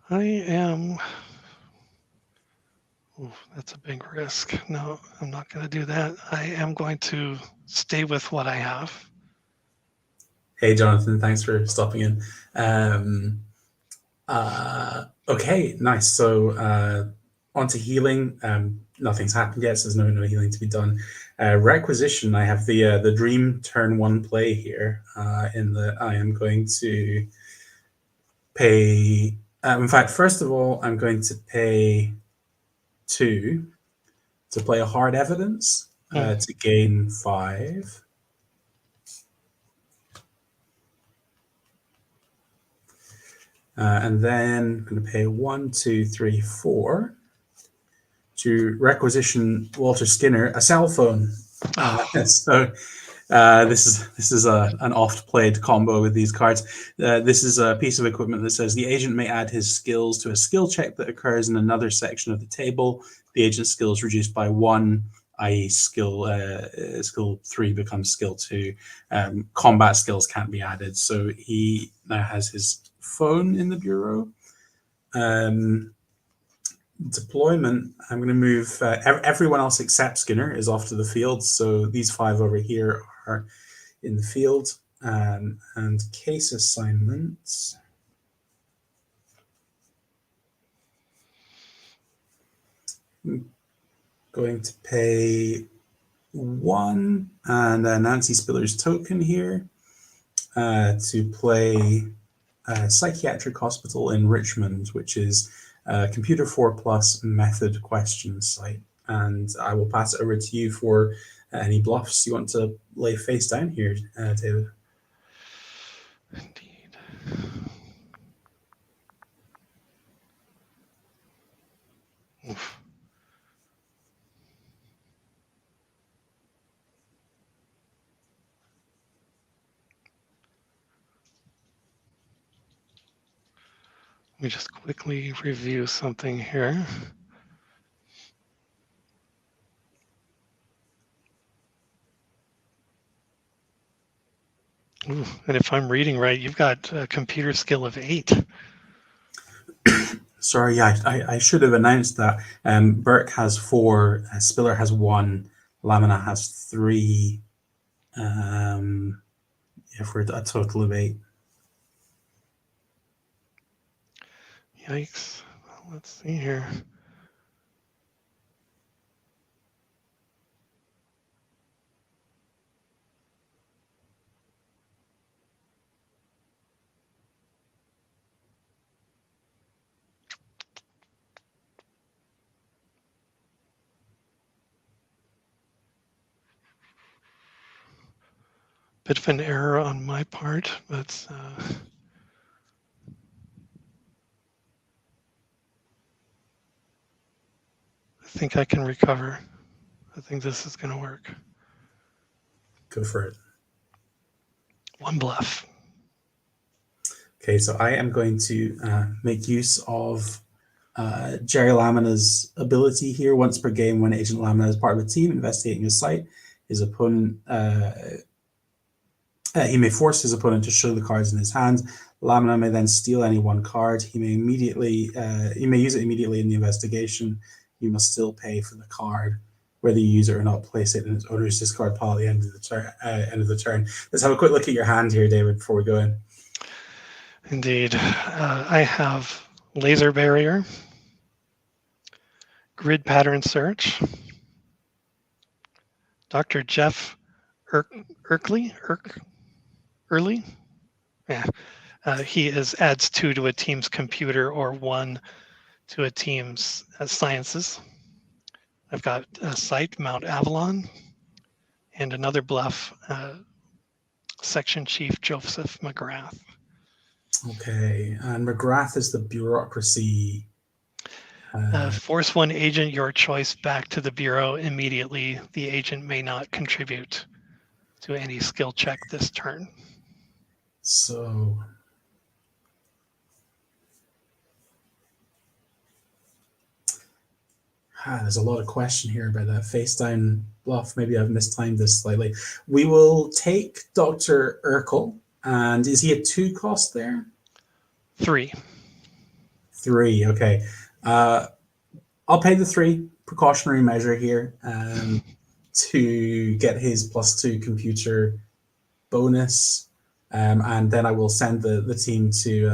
I am. Ooh, that's a big risk. No, I'm not going to do that. I am going to stay with what I have. Hey, Jonathan, thanks for stopping in. Okay, nice. So on to healing. Nothing's happened yet, so there's no healing to be done. Requisition, I have the dream turn 1 play here, in that I am going to pay... in fact, first of all, I'm going to pay 2 to play a hard evidence to gain 5. And then I'm going to pay 1, 2, 3, 4 to requisition Walter Skinner a cell phone. So this is an oft-played combo with these cards. This is a piece of equipment that says the agent may add his skills to a skill check that occurs in another section of the table. The agent's skill is reduced by 1, i.e. skill 3 becomes skill 2. Combat skills can't be added, so he now has his phone in the bureau. Deployment, I'm going to move everyone else except Skinner is off to the field, so these 5 over here are in the field. And case assignments, I'm going to pay 1 and Nancy Spiller's token here to play Psychiatric Hospital in Richmond, which is Computer 4+ method question site. And I will pass it over to you for any bluffs you want to lay face down here, David. Indeed. Oof. Let me just quickly review something here. Ooh, and if I'm reading right, you've got a computer skill of 8. Sorry, yeah, I should have announced that. Burke has 4, Spiller has 1, Lamina has 3. Yeah, for a total of 8. Yikes. Well, let's see here. Bit of an error on my part, but I think I can recover. I think this is going to work. Go for it. 1 bluff. Okay, so I am going to make use of Jerry Lamina's ability here. Once per game, when Agent Lamina is part of a team investigating a site, his opponent he may force his opponent to show the cards in his hand. Lamina may then steal any 1 card. He may use it immediately in the investigation. You must still pay for the card, whether you use it or not. Place it in its owner's discard pile at the end of the turn. Let's have a quick look at your hand here, David, before we go in. Indeed. I have laser barrier, grid pattern search, Dr. Jeff Early? Yeah. He adds 2 to a team's computer or 1 to a team's sciences. I've got a site, Mount Avalon, and another bluff, Section Chief Joseph McGrath. Okay, and McGrath is the bureaucracy. Force 1 agent your choice back to the Bureau immediately. The agent may not contribute to any skill check this turn. So there's a lot of question here about that face down bluff. Maybe I've mistimed this slightly. We will take Dr. Urkel. And is he a 2 cost there? 3. 3, okay. I'll pay the 3 precautionary measure here to get his +2 computer bonus. And then I will send the team to,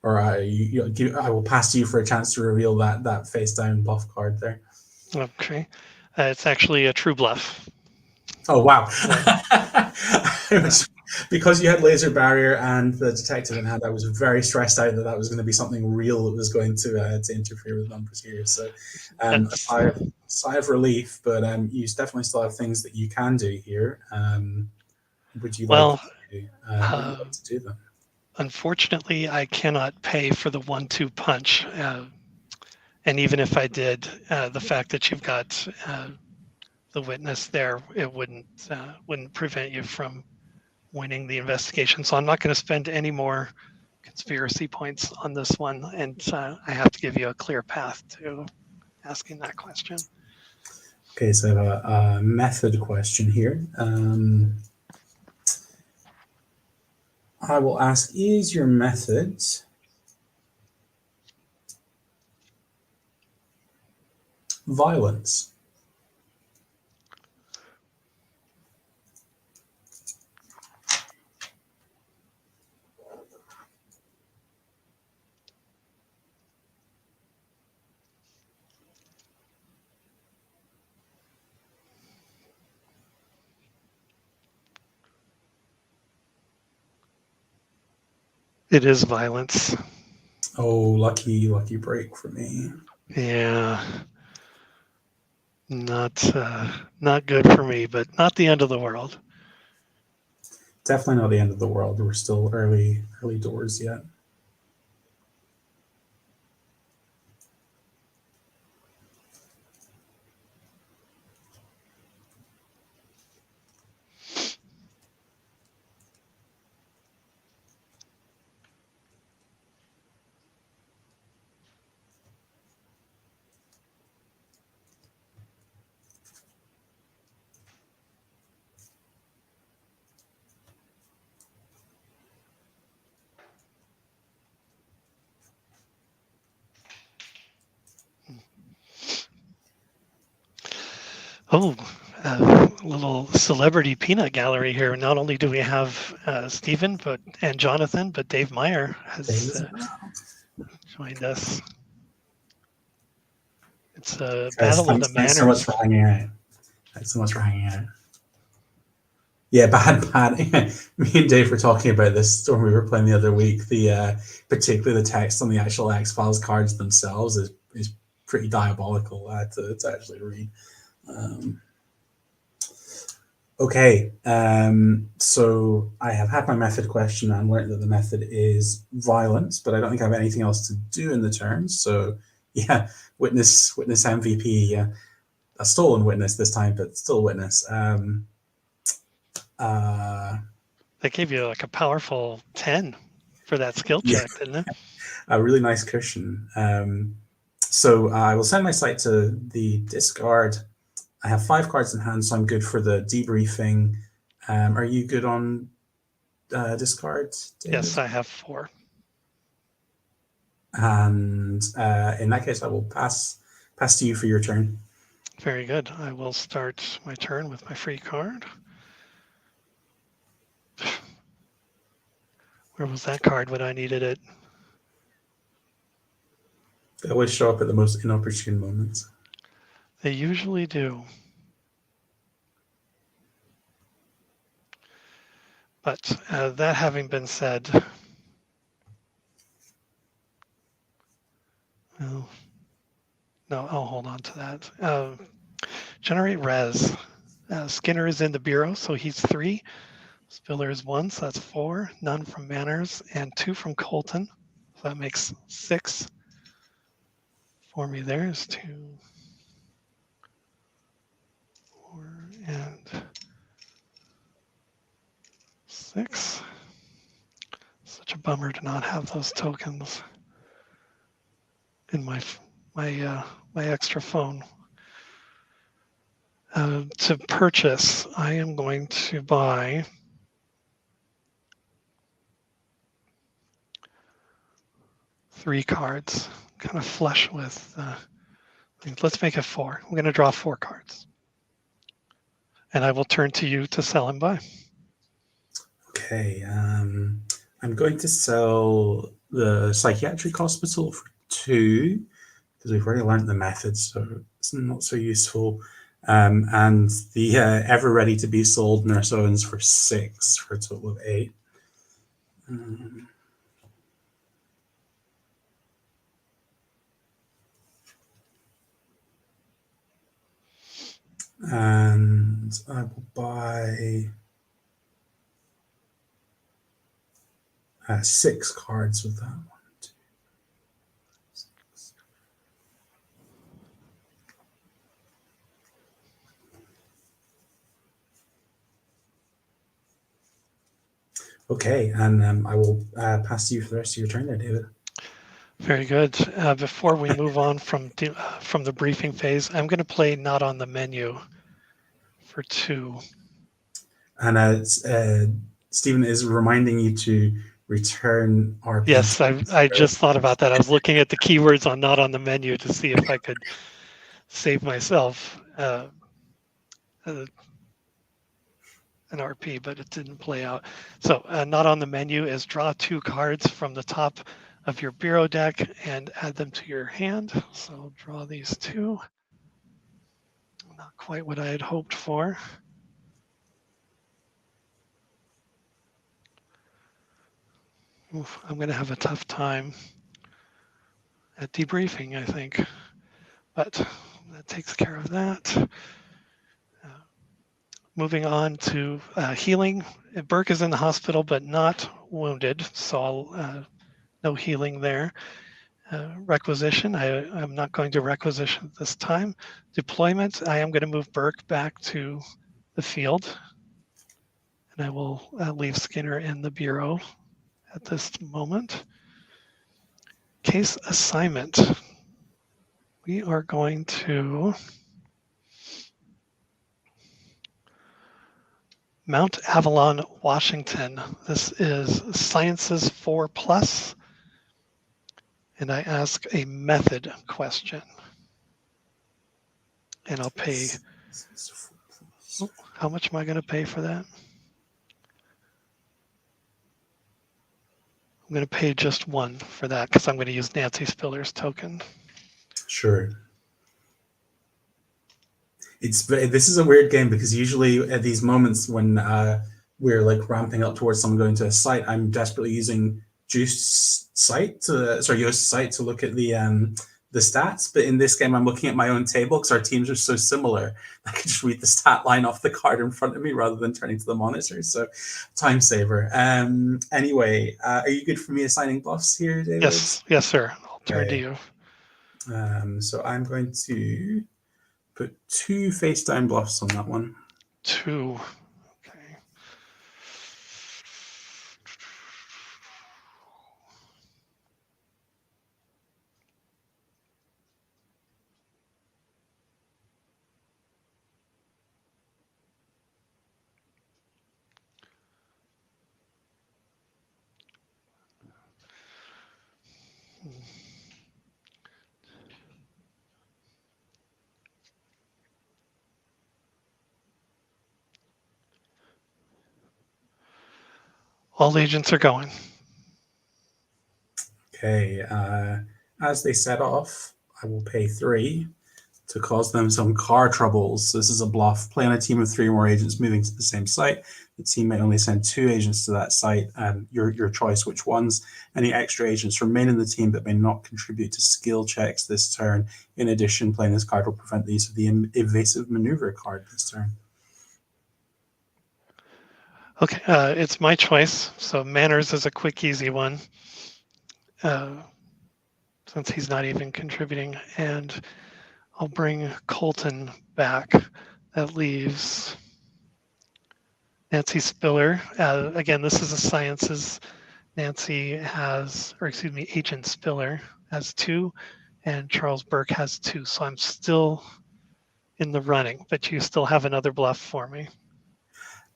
I will pass to you for a chance to reveal that face down bluff card there. Okay. It's actually a true bluff. Oh, wow. Because you had laser barrier and the detective in hand, I was very stressed out that was going to be something real that was going to interfere with numbers here. So a sigh of relief, but you definitely still have things that you can do here. Would you like to do them? Unfortunately, I cannot pay for the 1-2 punch. And even if I did, the fact that you've got the witness there, it wouldn't prevent you from winning the investigation. So I'm not going to spend any more conspiracy points on this one, and I have to give you a clear path to asking that question. Okay, so I have a method question here. I will ask, is your method violence? It is violence. Oh, lucky break for me. Yeah. Not good for me, but not the end of the world. Definitely not the end of the world. We're still early doors yet. Oh, a little celebrity peanut gallery here. Not only do we have Stephen and Jonathan, but Dave Meyer has joined us. It's a Guys, battle of the thanks so much manners. for hanging out. Thanks so much for hanging out. Yeah, bad. Me and Dave were talking about this when we were playing the other week. The particularly the text on the actual X-Files cards themselves is pretty diabolical to actually read. Okay, so I have had my method question and learned that the method is violence, but I don't think I have anything else to do in the turn. So yeah, witness MVP. Yeah, a stolen witness this time, but still witness. They gave you like a powerful 10 for that skill Yeah, check, didn't it? a really nice cushion. So I will send my site to the discard. I have 5 cards in hand, so I'm good for the debriefing. Are you good on discard, David? Yes, I have 4. And in that case, I will pass to you for your turn. Very good. I will start my turn with my free card. Where was that card when I needed it? They always show up at the most inopportune moments. They usually do. But that having been said, well, no, I'll hold on to that. Generate res. Skinner is in the bureau, so he's 3. Spiller is 1, so that's 4. None from Manners, and 2 from Colton. So that makes 6 for me. There's 2, 4, and 6. Such a bummer to not have those tokens in my extra phone. To purchase, I am going to buy 3 cards, kind of flush with, let's make it 4. We're going to draw 4 cards. And I will turn to you to sell and buy. Okay, I'm going to sell the psychiatric hospital for 2 because we've already learned the method, so it's not so useful. And the ever ready to be sold Nurse Owens for 6 for a total of 8. And I will buy 6 cards with that one. Okay, and I will pass to you for the rest of your turn there, David. Very good. Before we move on from the briefing phase, I'm going to play Not on the Menu for 2. And Stephen is reminding you to return RP. Yes, I just thought about that. I was looking at the keywords on Not on the Menu to see if I could save myself an RP, but it didn't play out. So Not on the Menu is draw 2 cards from the top of your bureau deck and add them to your hand. So I'll draw these 2. Not quite what I had hoped for. Oof, I'm going to have a tough time at debriefing, I think, but that takes care of that. Moving on to healing. Burke is in the hospital, but not wounded, so no healing there. Requisition, I'm not going to requisition this time. Deployment, I am going to move Burke back to the field, and I will leave Skinner in the bureau at this moment. Case assignment. We are going to Mount Avalon, Washington. This is Sciences 4+, and I ask a method question. And I'll pay Oh, how much am I going to pay for that? I'm going to pay just 1 for that because I'm going to use Nancy Spiller's token. Sure. This is a weird game because usually at these moments when we're like ramping up towards someone going to a site, I'm desperately using Yoast's site to look at the stats. But in this game, I'm looking at my own table because our teams are so similar. I can just read the stat line off the card in front of me rather than turning to the monitor. So, time saver. Anyway, are you good for me assigning buffs here, David? Yes, sir. I'll turn to you. So I'm going to put 2 face down bluffs on that one. 2. Okay. All agents are going. Okay, as they set off, I will pay 3 to cause them some car troubles. This is a bluff. Play on a team of 3 or more agents moving to the same site. The team may only send 2 agents to that site, and your choice which ones. Any extra agents remain in the team but may not contribute to skill checks this turn. In addition, playing this card will prevent the use of the evasive maneuver card this turn. Okay, it's my choice. So manners is a quick, easy one. Since he's not even contributing, and I'll bring Colton back. That leaves Nancy Spiller. Again, this is a sciences. Nancy has, or excuse me, Agent Spiller has 2, and Charles Burke has 2. So I'm still in the running, but you still have another bluff for me.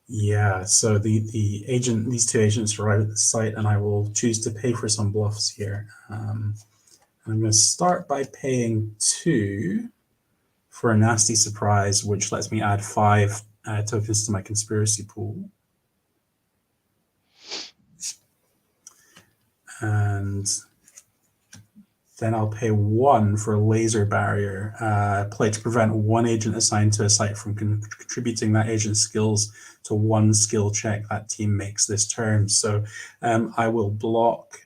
Yeah, so these 2 agents arrive at the site, and I will choose to pay for some bluffs here. I'm going to start by paying 2 for a nasty surprise, which lets me add 5 tokens to my conspiracy pool. And then I'll pay 1 for a laser barrier. Play to prevent 1 agent assigned to a site from contributing that agent's skills to 1 skill check that team makes this turn. So I will block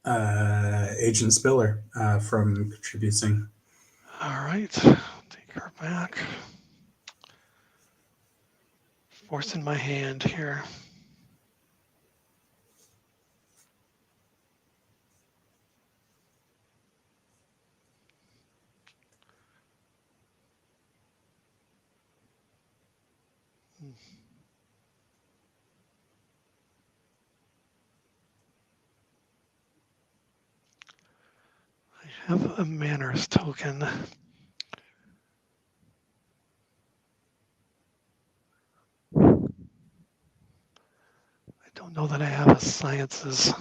Agent Spiller from contributing. All right, take her back. Forcing my hand here. I have a manners token. I don't know that I have a sciences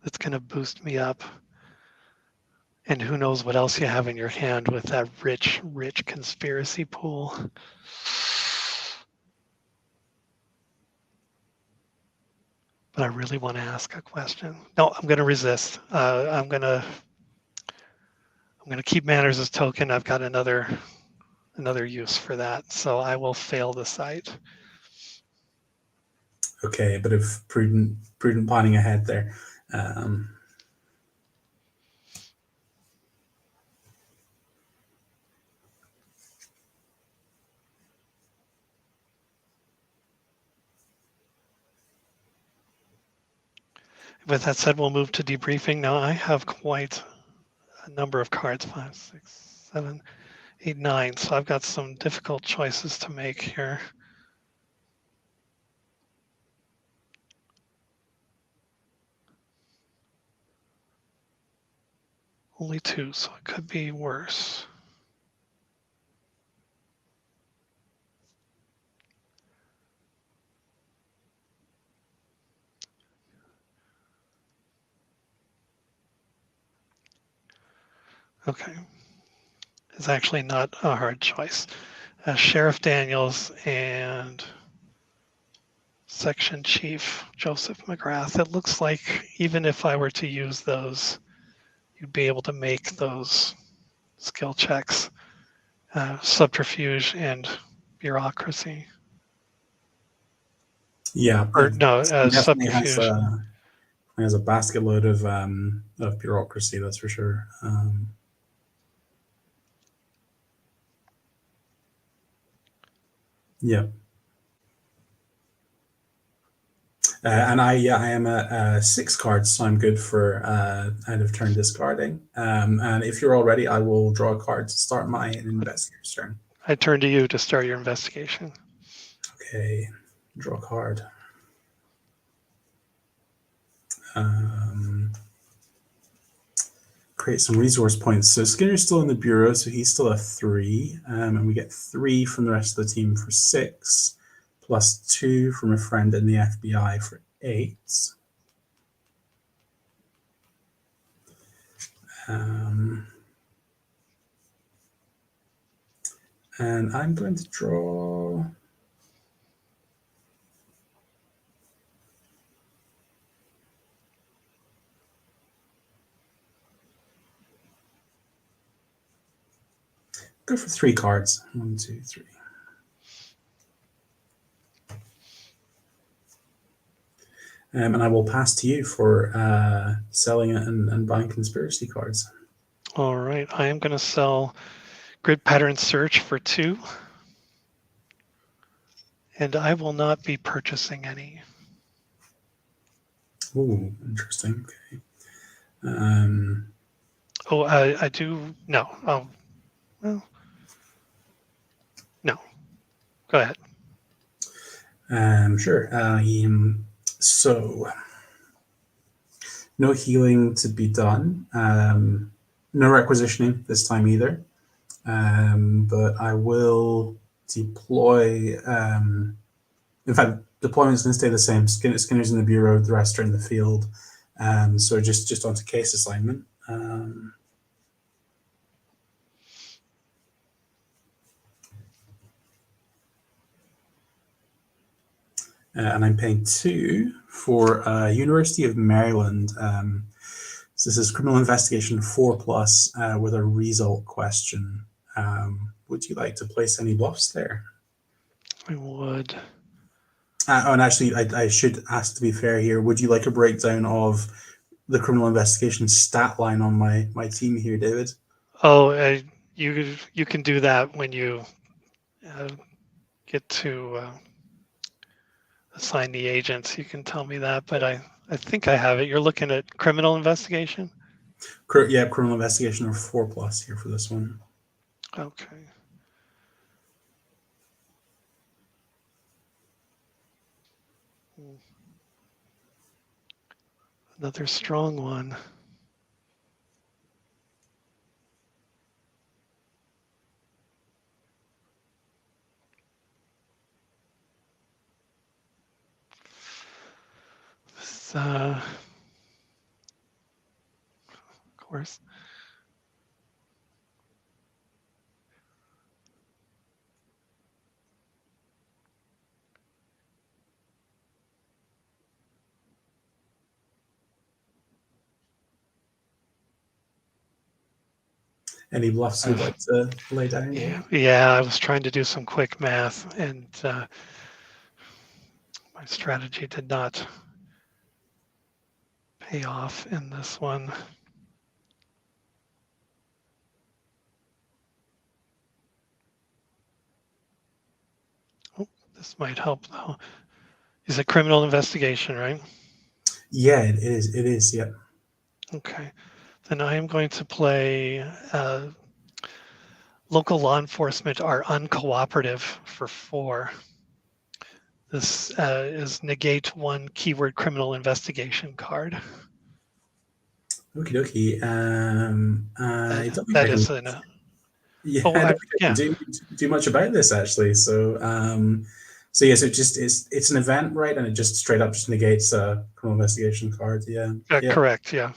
that's going to boost me up. And who knows what else you have in your hand with that rich, rich conspiracy pool. But I really want to ask a question. No, I'm going to resist. I'm going to keep manners as token. I've got another use for that, so I will fail the site. Okay, a bit of prudent planning ahead there. With that said, we'll move to debriefing. Now I have quite a number of cards, 5, 6, 7, 8, 9. So I've got some difficult choices to make here. Only 2, so it could be worse. Okay. is actually not a hard choice. Sheriff Daniels and Section Chief Joseph McGrath. It looks like even if I were to use those, you'd be able to make those skill checks. Subterfuge and bureaucracy. Yeah, Or no, definitely subterfuge. has a basket load of bureaucracy. That's for sure. Yeah. And I am at 6 cards, so I'm good for end of turn discarding. And if you're all ready, I will draw a card to start my investigator's turn. I turn to you to start your investigation. Okay, draw a card. Create some resource points. So Skinner's still in the bureau, so he's still a 3. And we get 3 from the rest of the team for 6, plus 2 from a friend in the FBI for 8. And I'm going to draw... Go for 3 cards. 1, 2, 3. And I will pass to you for selling it and buying conspiracy cards. All right, I am going to sell Grid Pattern Search for 2. And I will not be purchasing any. Oh, interesting. Okay. I do. No. Oh, well, no. Go ahead. Sure. So, no healing to be done. No requisitioning this time either. But I will deploy. In fact, deployment is going to stay the same. Skinner's in the bureau, the rest are in the field. So just onto case assignment. And I'm paying 2 for University of Maryland. So this is criminal investigation 4+ with a result question. Would you like to place any bluffs there? I would. And actually, I should ask to be fair here. Would you like a breakdown of the criminal investigation stat line on my team here, David? Oh, you can do that when you get to assign the agents. You can tell me that, but I think I have it. You're looking at criminal investigation? Yeah, criminal investigation or 4+ here for this one. Okay. Another strong one. This, of course. Any bluffs you'd like to lay down? Yeah, I was trying to do some quick math, and my strategy did not pay off in this one. Oh, this might help though. Is it criminal investigation, right? Yeah, it is. It is. Yeah. Okay. Then I am going to play local law enforcement are uncooperative for 4. This is negate 1 keyword criminal investigation card. Okie dokie. I don't think that I can, is an. yeah, I don't think I can do much about this actually. So, so yes, it's an event, right? And it just straight up just negates a criminal investigation card. Yeah. Correct. Yeah.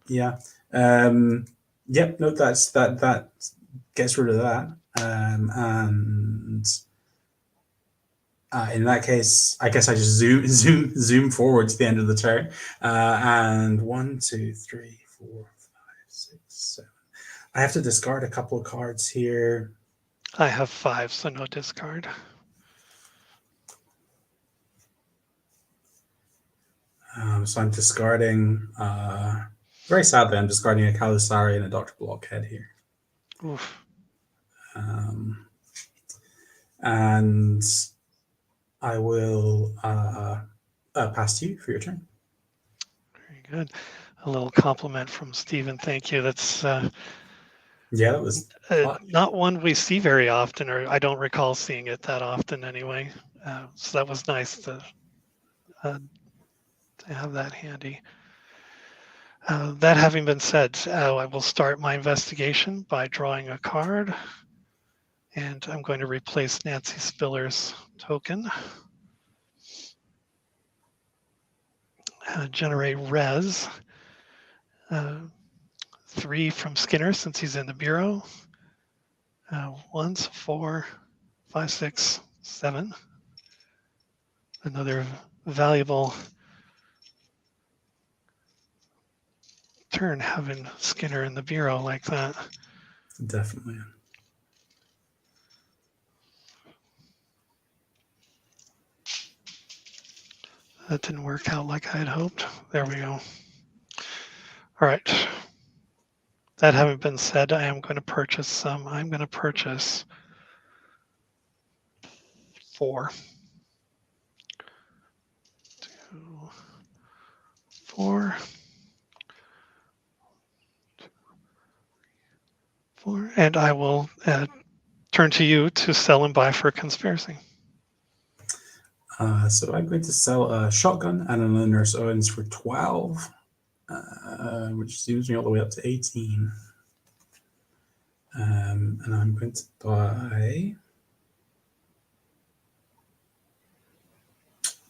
Yeah. Yep. No, that gets rid of that. And in that case, I guess I just zoom forward to the end of the turn. And 1, 2, 3, 4, 5, 6, 7. I have to discard a couple of cards here. I have 5, so no discard. So I'm discarding, very sadly, I'm discarding a Kalusari and a Dr. Blockhead here. Oof. And I will pass to you for your turn. Very good. A little compliment from Stephen. Thank you. That's yeah, that was not one we see very often, or I don't recall seeing it that often anyway. So that was nice to have that handy. That having been said, I will start my investigation by drawing a card, and I'm going to replace Nancy Spiller's token. Generate res. 3 from Skinner since he's in the bureau. 1, 4, 5, 6, 7. Another valuable turn having Skinner in the bureau like that. Definitely. That didn't work out like I had hoped. There we go. All right. That having been said, I am going to purchase some. I'm going to purchase 4. 2, 4. 4. And I will turn to you to sell and buy for conspiracy. So I'm going to sell a shotgun and another Nurse Owens for 12, which zooms me all the way up to 18. And I'm going to buy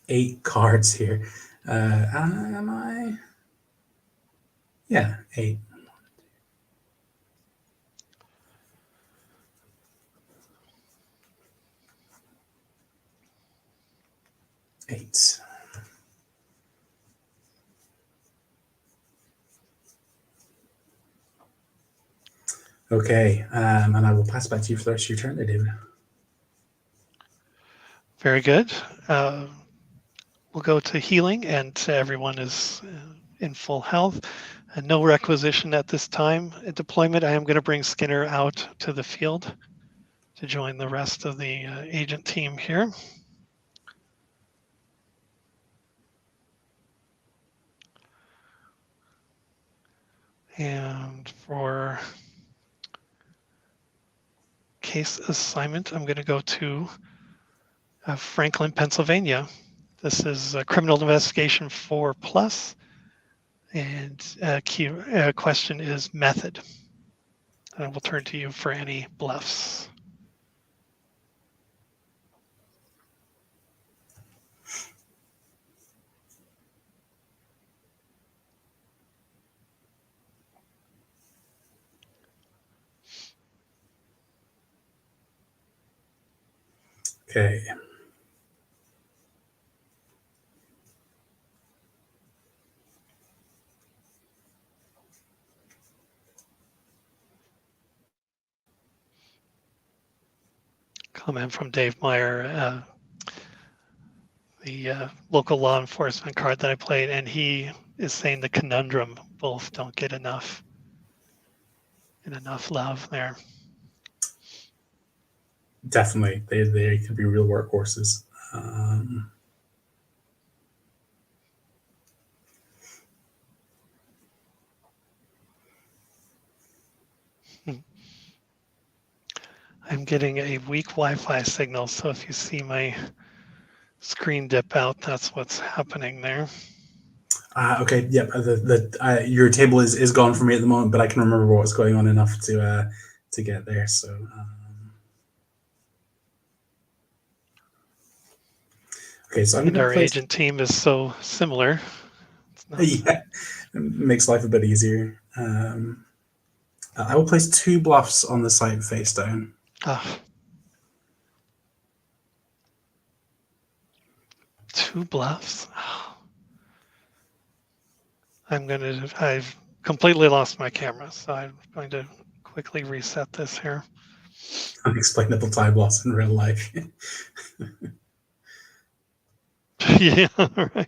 8 cards here. Am I? Yeah, 8. Okay, and I will pass back to you for the rest of your turn there, David. Very good. We'll go to healing, and everyone is in full health. No requisition at this time. At deployment, I am going to bring Skinner out to the field to join the rest of the agent team here. And for case assignment, I'm going to go to Franklin, Pennsylvania. This is a criminal investigation 4+, and key question is method. I will turn to you for any bluffs. Okay. Comment from Dave Meyer, the local law enforcement card that I played, and he is saying the conundrum both don't get enough love there. Definitely, they could be real workhorses. I'm getting a weak Wi-Fi signal, so if you see my screen dip out, that's what's happening there. Okay, yep. Your table is gone for me at the moment, but I can remember what was going on enough to get there. So. Okay, so I'm going to our agent team is so similar. Yeah, it makes life a bit easier. I will place 2 bluffs on the site face down. Ah. 2 bluffs? Oh. I've completely lost my camera, so I'm going to quickly reset this here. Unexplainable time loss in real life. Yeah, right.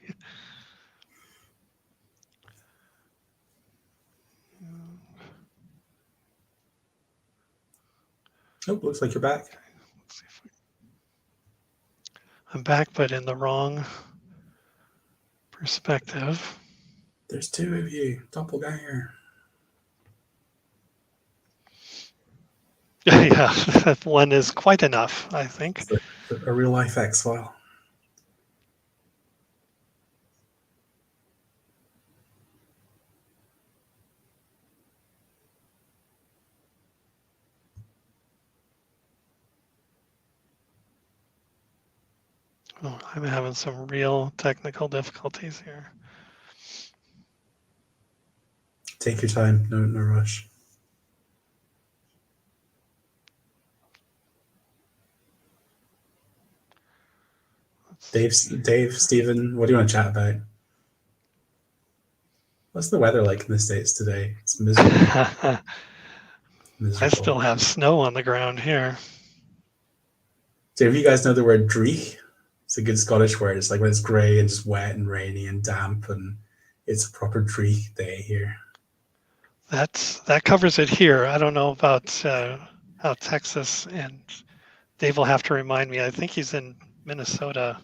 Oh, looks like you're back. Let's see if I'm back, but in the wrong perspective. There's 2 of you, doppelganger. Yeah, one is quite enough, I think. It's a real life X-File. Oh, I'm having some real technical difficulties here. Take your time, no rush. Dave, Stephen, what do you want to chat about? What's the weather like in the States today? It's miserable. I still have snow on the ground here. Do you guys know the word dreich? It's a good Scottish word. It's like when it's grey and just wet and rainy and damp, and it's a proper dreich day here. That covers it here. I don't know about how Texas, and Dave will have to remind me. I think he's in Minnesota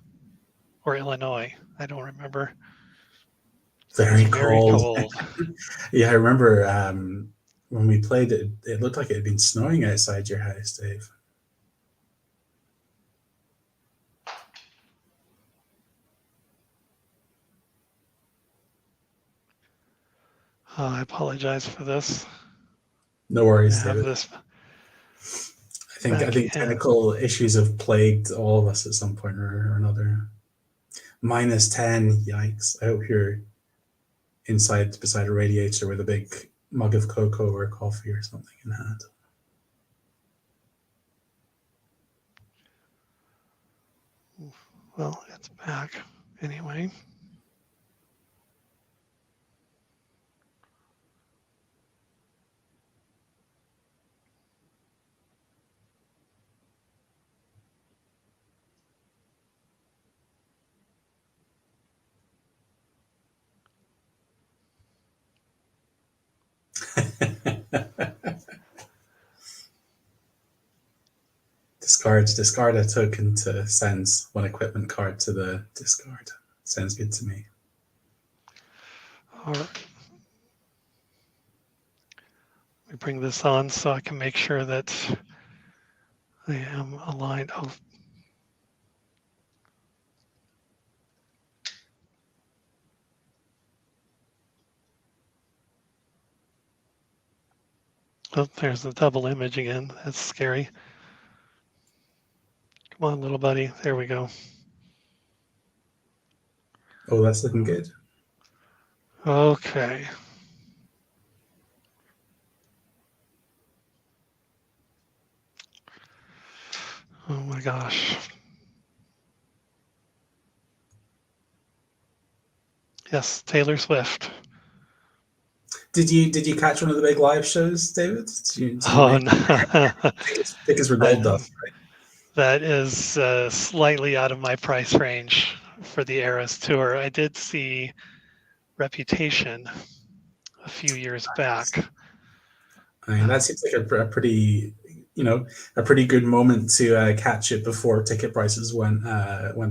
or Illinois. I don't remember. Very cold. Yeah, I remember when we played it, it looked like it had been snowing outside your house, Dave. I apologize for this. No worries, David. This I think technical issues have plagued all of us at some point or another. -10, yikes. I hope you're inside beside a radiator with a big mug of cocoa or coffee or something in hand. Well, it's back anyway. Discard a token to send one equipment card to the discard. Sounds good to me. All right. Let me bring this on so I can make sure that I am aligned. Oh. Oh, there's the double image again. That's scary. Come on, little buddy. There we go. Oh, that's looking good. Okay. Oh my gosh. Yes, Taylor Swift. Did you catch one of the big live shows, David? Oh no. Tickets were gold dust, right? That is slightly out of my price range for the Eras tour. I did see Reputation a few years back. I mean, that seems like a pretty, a pretty good moment to catch it before ticket prices went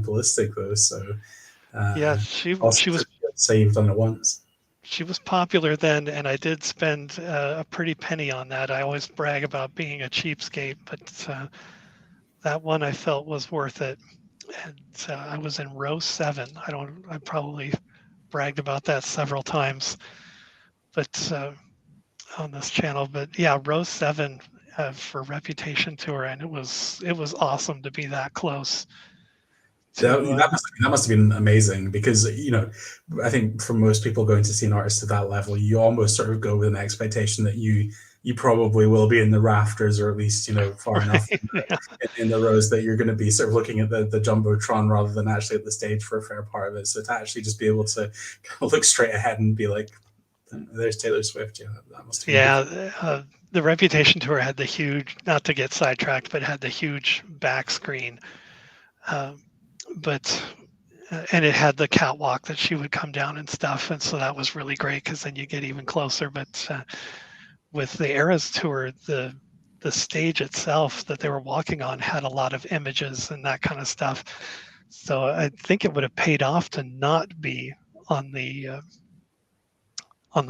ballistic, though. So yeah, she was saved on it once. She was popular then, and I did spend a pretty penny on that. I always brag about being a cheapskate, but that one I felt was worth it. And I was in row 7. I probably bragged about that several times, but on this channel. But yeah, row 7 for Reputation tour, and it was awesome to be that close. That must have been amazing because I think for most people going to see an artist at that level, you almost sort of go with an expectation that you you probably will be in the rafters, or at least far enough Right. Yeah. in the rows that you're going to be sort of looking at the jumbotron rather than actually at the stage for a fair part of it. So to actually just be able to kind of look straight ahead and be like, "There's Taylor Swift," that must have been Yeah, the Reputation tour had the huge, not to get sidetracked, but had the huge back screen. But and it had the catwalk that she would come down and stuff, and so that was really great because then you get even closer. But with the Eras tour, the stage itself that they were walking on had a lot of images and that kind of stuff. So I think it would have paid off to not be on the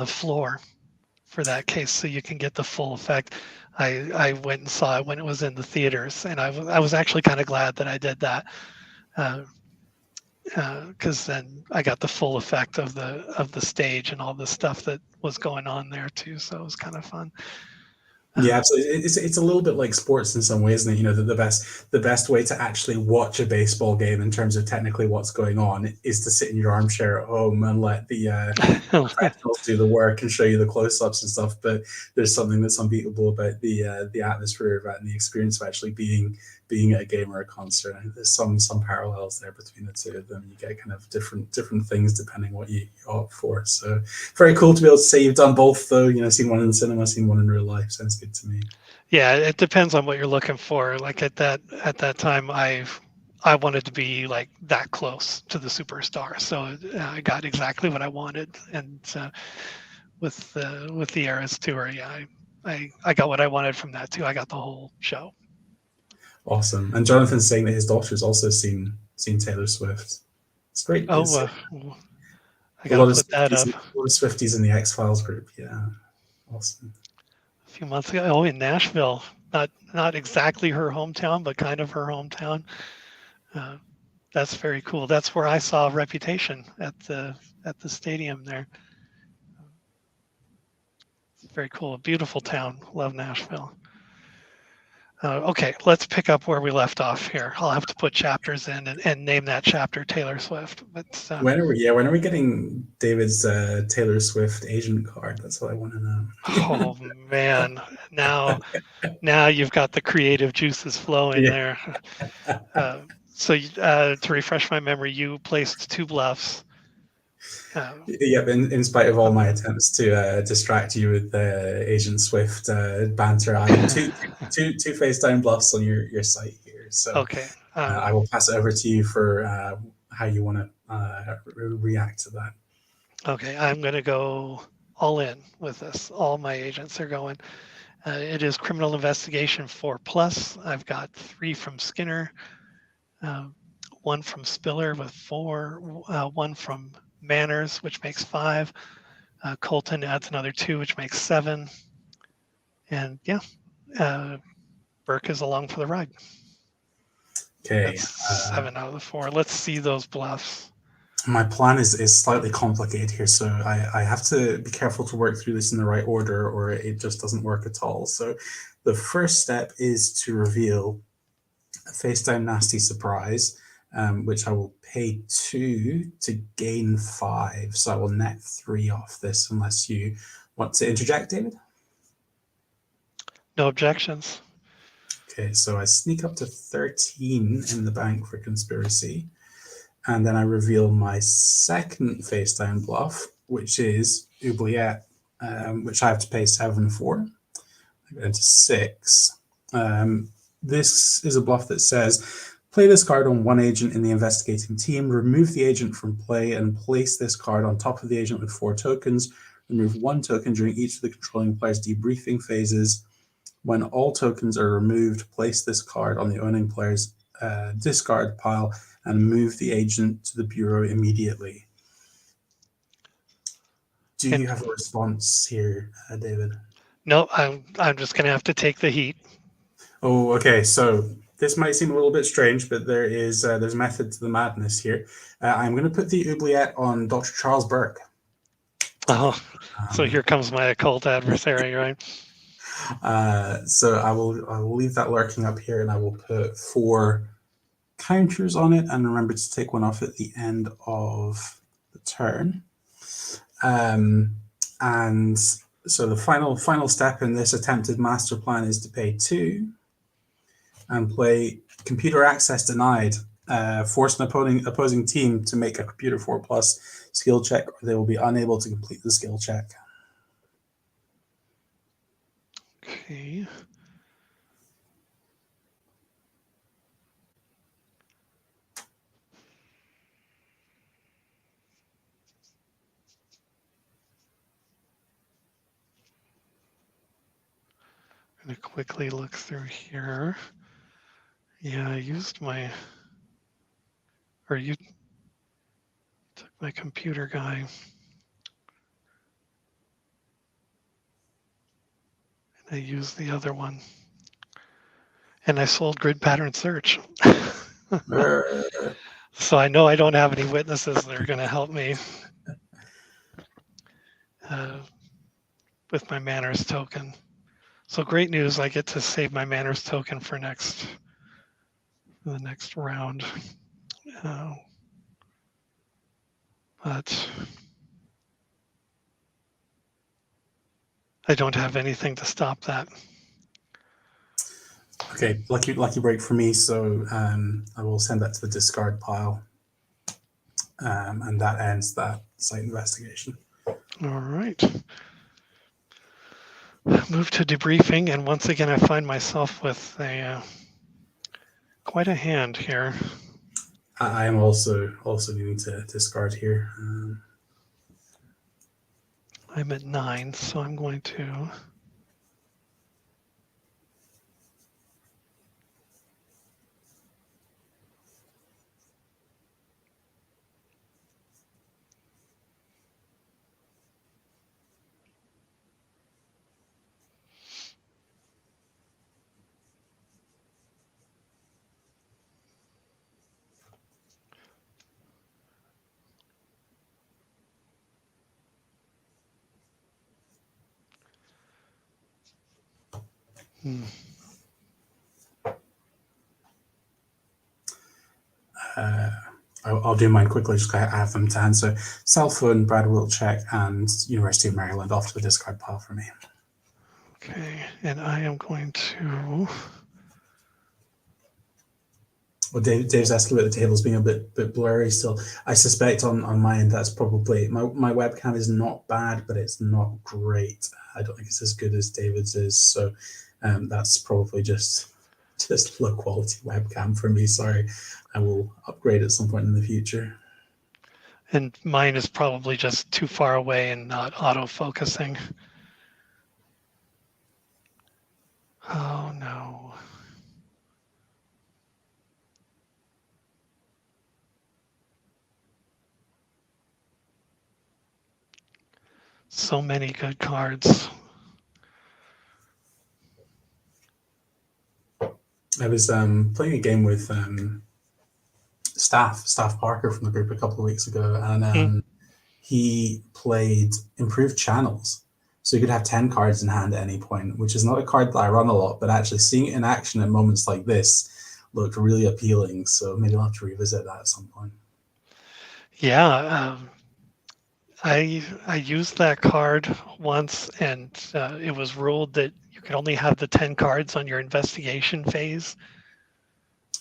floor for that case, so you can get the full effect. I went and saw it when it was in the theaters, and I was actually kind of glad that I did that. Because then I got the full effect of the stage and all the stuff that was going on there too. So it was kind of fun. Yeah, absolutely. It's a little bit like sports in some ways, isn't it? The best way to actually watch a baseball game in terms of technically what's going on is to sit in your armchair at home and let the professionals do the work and show you the close-ups and stuff. But there's something that's unbeatable about the atmosphere of it and the experience of actually being at a game or a concert. And there's some parallels there between the two of them. You get kind of different things depending what you opt for. So very cool to be able to say you've done both, though. Seen one in the cinema, seen one in real life. Sounds good to me. Yeah, it depends on what you're looking for. Like at that time, I wanted to be like that close to the superstar, so I got exactly what I wanted. And with the Eras tour, yeah, I got what I wanted from that too. I got the whole show. Awesome. And Jonathan's saying that his daughter's also seen Taylor Swift. It's great. Oh, I A gotta lot of put that up. Swifties in the X-Files group. Yeah, awesome. A few months ago. Oh, in Nashville, not exactly her hometown, but kind of her hometown. That's very cool. That's where I saw Reputation at the stadium there. It's very cool. A beautiful town. Love Nashville. Okay, let's pick up where we left off here. I'll have to put chapters in and name that chapter Taylor Swift. But when are we getting David's Taylor Swift agent card? That's what I want to know. Oh man, now you've got the creative juices flowing there. So to refresh my memory, you placed 2 bluffs. Yep, in spite of all my attempts to distract you with Agent Swift banter, I have two FaceTime bluffs on your site here. So okay, I will pass it over to you for how you want to react to that. Okay, I'm going to go all in with this. All my agents are going. It is criminal investigation 4+. I've got 3 from Skinner, 1 from Spiller with 4, 1 from Manners, which makes 5. Colton adds another 2, which makes 7. And yeah, Burke is along for the ride. Okay. That's 7 out of the 4. Let's see those bluffs. My plan is slightly complicated here, so I have to be careful to work through this in the right order, or it just doesn't work at all. So the first step is to reveal a FaceTime Nasty Surprise, which I will pay 2 to gain 5. So I will net 3 off this, unless you want to interject, David? No objections. Okay, so I sneak up to 13 in the bank for conspiracy. And then I reveal my second FaceTime bluff, which is Oubliette, which I have to pay 7 for. I go into 6. This is a bluff that says, play this card on one agent in the investigating team, remove the agent from play, and place this card on top of the agent with 4 tokens. Remove 1 token during each of the controlling player's debriefing phases. When all tokens are removed, place this card on the owning player's discard pile and move the agent to the bureau immediately. Do you have a response here, David? No, I'm just going to have to take the heat. Oh, okay. So this might seem a little bit strange, but there's method to the madness here. I'm going to put the oubliette on Dr. Charles Burke. Oh, so here comes my occult adversary, right? So I will leave that lurking up here, and I will put 4 counters on it, and remember to take 1 off at the end of the turn. And So the final step in this attempted master plan is to pay 2 and play computer access denied. Force an opposing team to make a computer 4+ skill check, or they will be unable to complete the skill check. Okay. I'm going to quickly look through here. Yeah, I used my, or you took my computer guy. And I used the other one. And I sold grid pattern search. So I know I don't have any witnesses that are going to help me with my manners token. So great news, I get to save my manners token for the next round. But I don't have anything to stop that. Okay, lucky break for me. So I will send that to the discard pile, and that ends that site investigation. All right. Move to debriefing, and once again, I find myself with quite a hand here. I am also needing to discard here. I'm at 9, so I'm going to. I'll do mine quickly, just I have them to hand. So cell phone, Brad Wilczek, and University of Maryland off to the discard pile for me. Okay, and I am going to. Well, Dave's asking about the tables being a bit blurry still. I suspect on my end that's probably my webcam is not bad, but it's not great. I don't think it's as good as David's is, so that's probably just low quality webcam for me. Sorry, I will upgrade at some point in the future. And mine is probably just too far away and not auto-focusing. Oh no. So many good cards. I was playing a game with Staff Parker from the group a couple of weeks ago, and he played Improved Channels. So you could have 10 cards in hand at any point, which is not a card that I run a lot, but actually seeing it in action at moments like this looked really appealing. So maybe I'll have to revisit that at some point. Yeah, I used that card once, and it was ruled that you could only have the 10 cards on your investigation phase.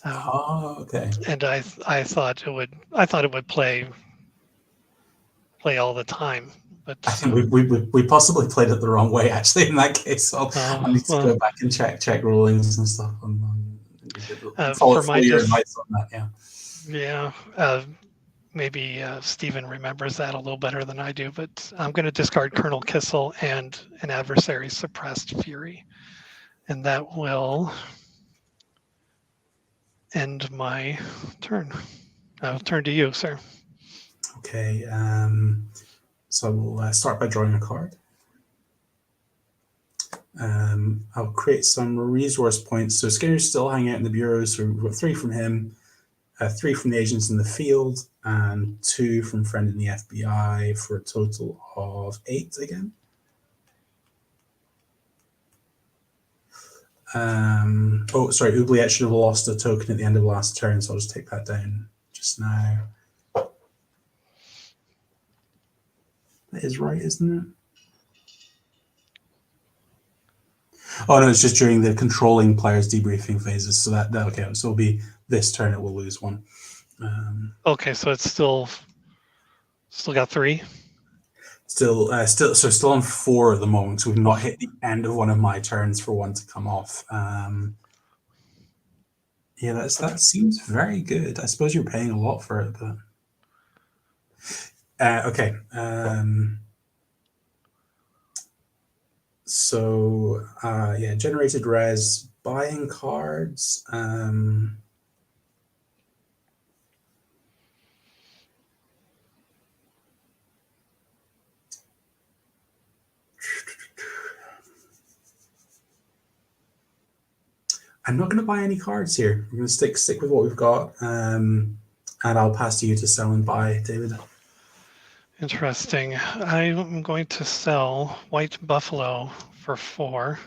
Okay. And I thought it would play all the time. But I think we possibly played it the wrong way actually in that case. So I need to go back and check rulings and stuff on follow your advice on that. Yeah. Yeah. Maybe Stephen remembers that a little better than I do, but I'm going to discard Colonel Kissel and an adversary suppressed fury. And that will end my turn. I'll turn to you, sir. Okay. So we'll start by drawing a card. I'll create some resource points. So Skinner's still hanging out in the bureaus, so we've got 3 from him, 3 from the agents in the field, and 2 from friend in the FBI for a total of 8 again. Sorry, Oubliette should have lost a token at the end of last turn, so I'll just take that down just now. That is right, isn't it? Oh no, it's just during the controlling players debriefing phases. So that okay, so it'll be this turn it will lose one. Okay, so it's still got 3. Still on 4 at the moment. So we've not hit the end of one of my turns for one to come off. Yeah, that seems very good. I suppose you're paying a lot for it, but okay. So yeah, generated res, buying cards. I'm not going to buy any cards here. I'm going to stick with what we've got, and I'll pass to you to sell and buy, David. Interesting. I'm going to sell White Buffalo for 4.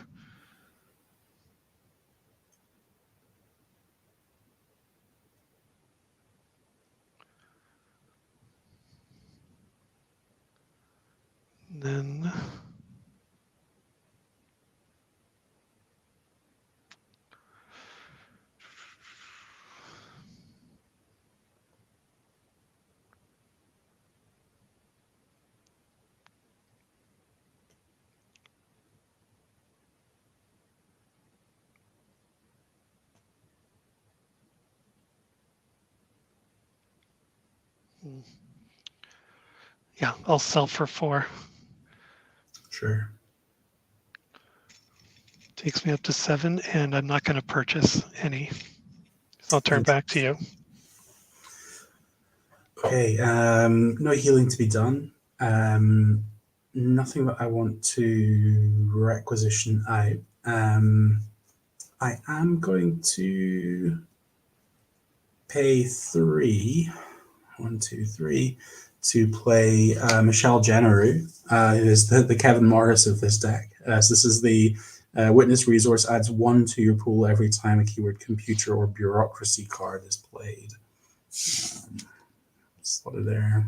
Then yeah, I'll sell for 4. Sure. Takes me up to 7, and I'm not going to purchase any. So I'll turn back to you. Okay, no healing to be done. Nothing that I want to requisition out. I am going to pay 3, 1, 2, 3, to play Michelle Jenneru, who is the Kevin Morris of this deck. So this is the witness resource, adds 1 to your pool every time a keyword computer or bureaucracy card is played. Slot it there.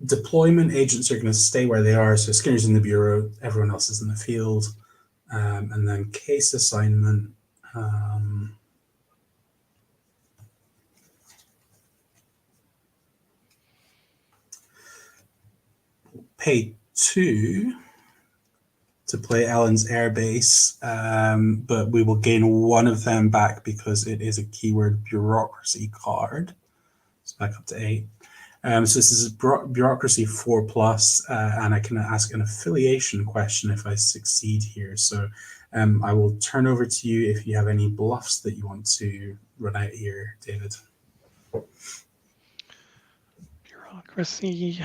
Deployment agents are going to stay where they are. So Skinner's in the bureau, everyone else is in the field. And then case assignment. Pay 2 to play Ellen's airbase, but we will gain 1 of them back because it is a keyword bureaucracy card. It's back up to 8. So this is bureaucracy 4+, and I can ask an affiliation question if I succeed here. So I will turn over to you if you have any bluffs that you want to run out here, David. Bureaucracy.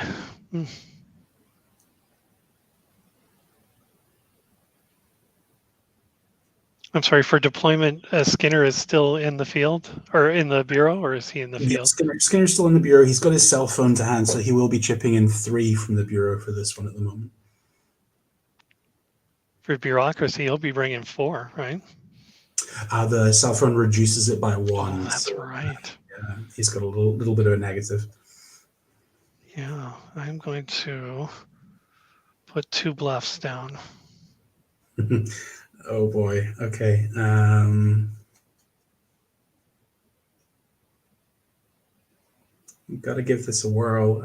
I'm sorry, for deployment, Skinner is still in the field or in the bureau, or is he in the field? Skinner's still in the bureau. He's got his cell phone to hand, so he will be chipping in 3 from the bureau for this one at the moment. For bureaucracy, he'll be bringing 4, right? The cell phone reduces it by 1. Oh, that's so, right. Yeah, he's got a little bit of a negative. Yeah, I'm going to put 2 bluffs down. Oh boy. Okay. Got to give this a whirl.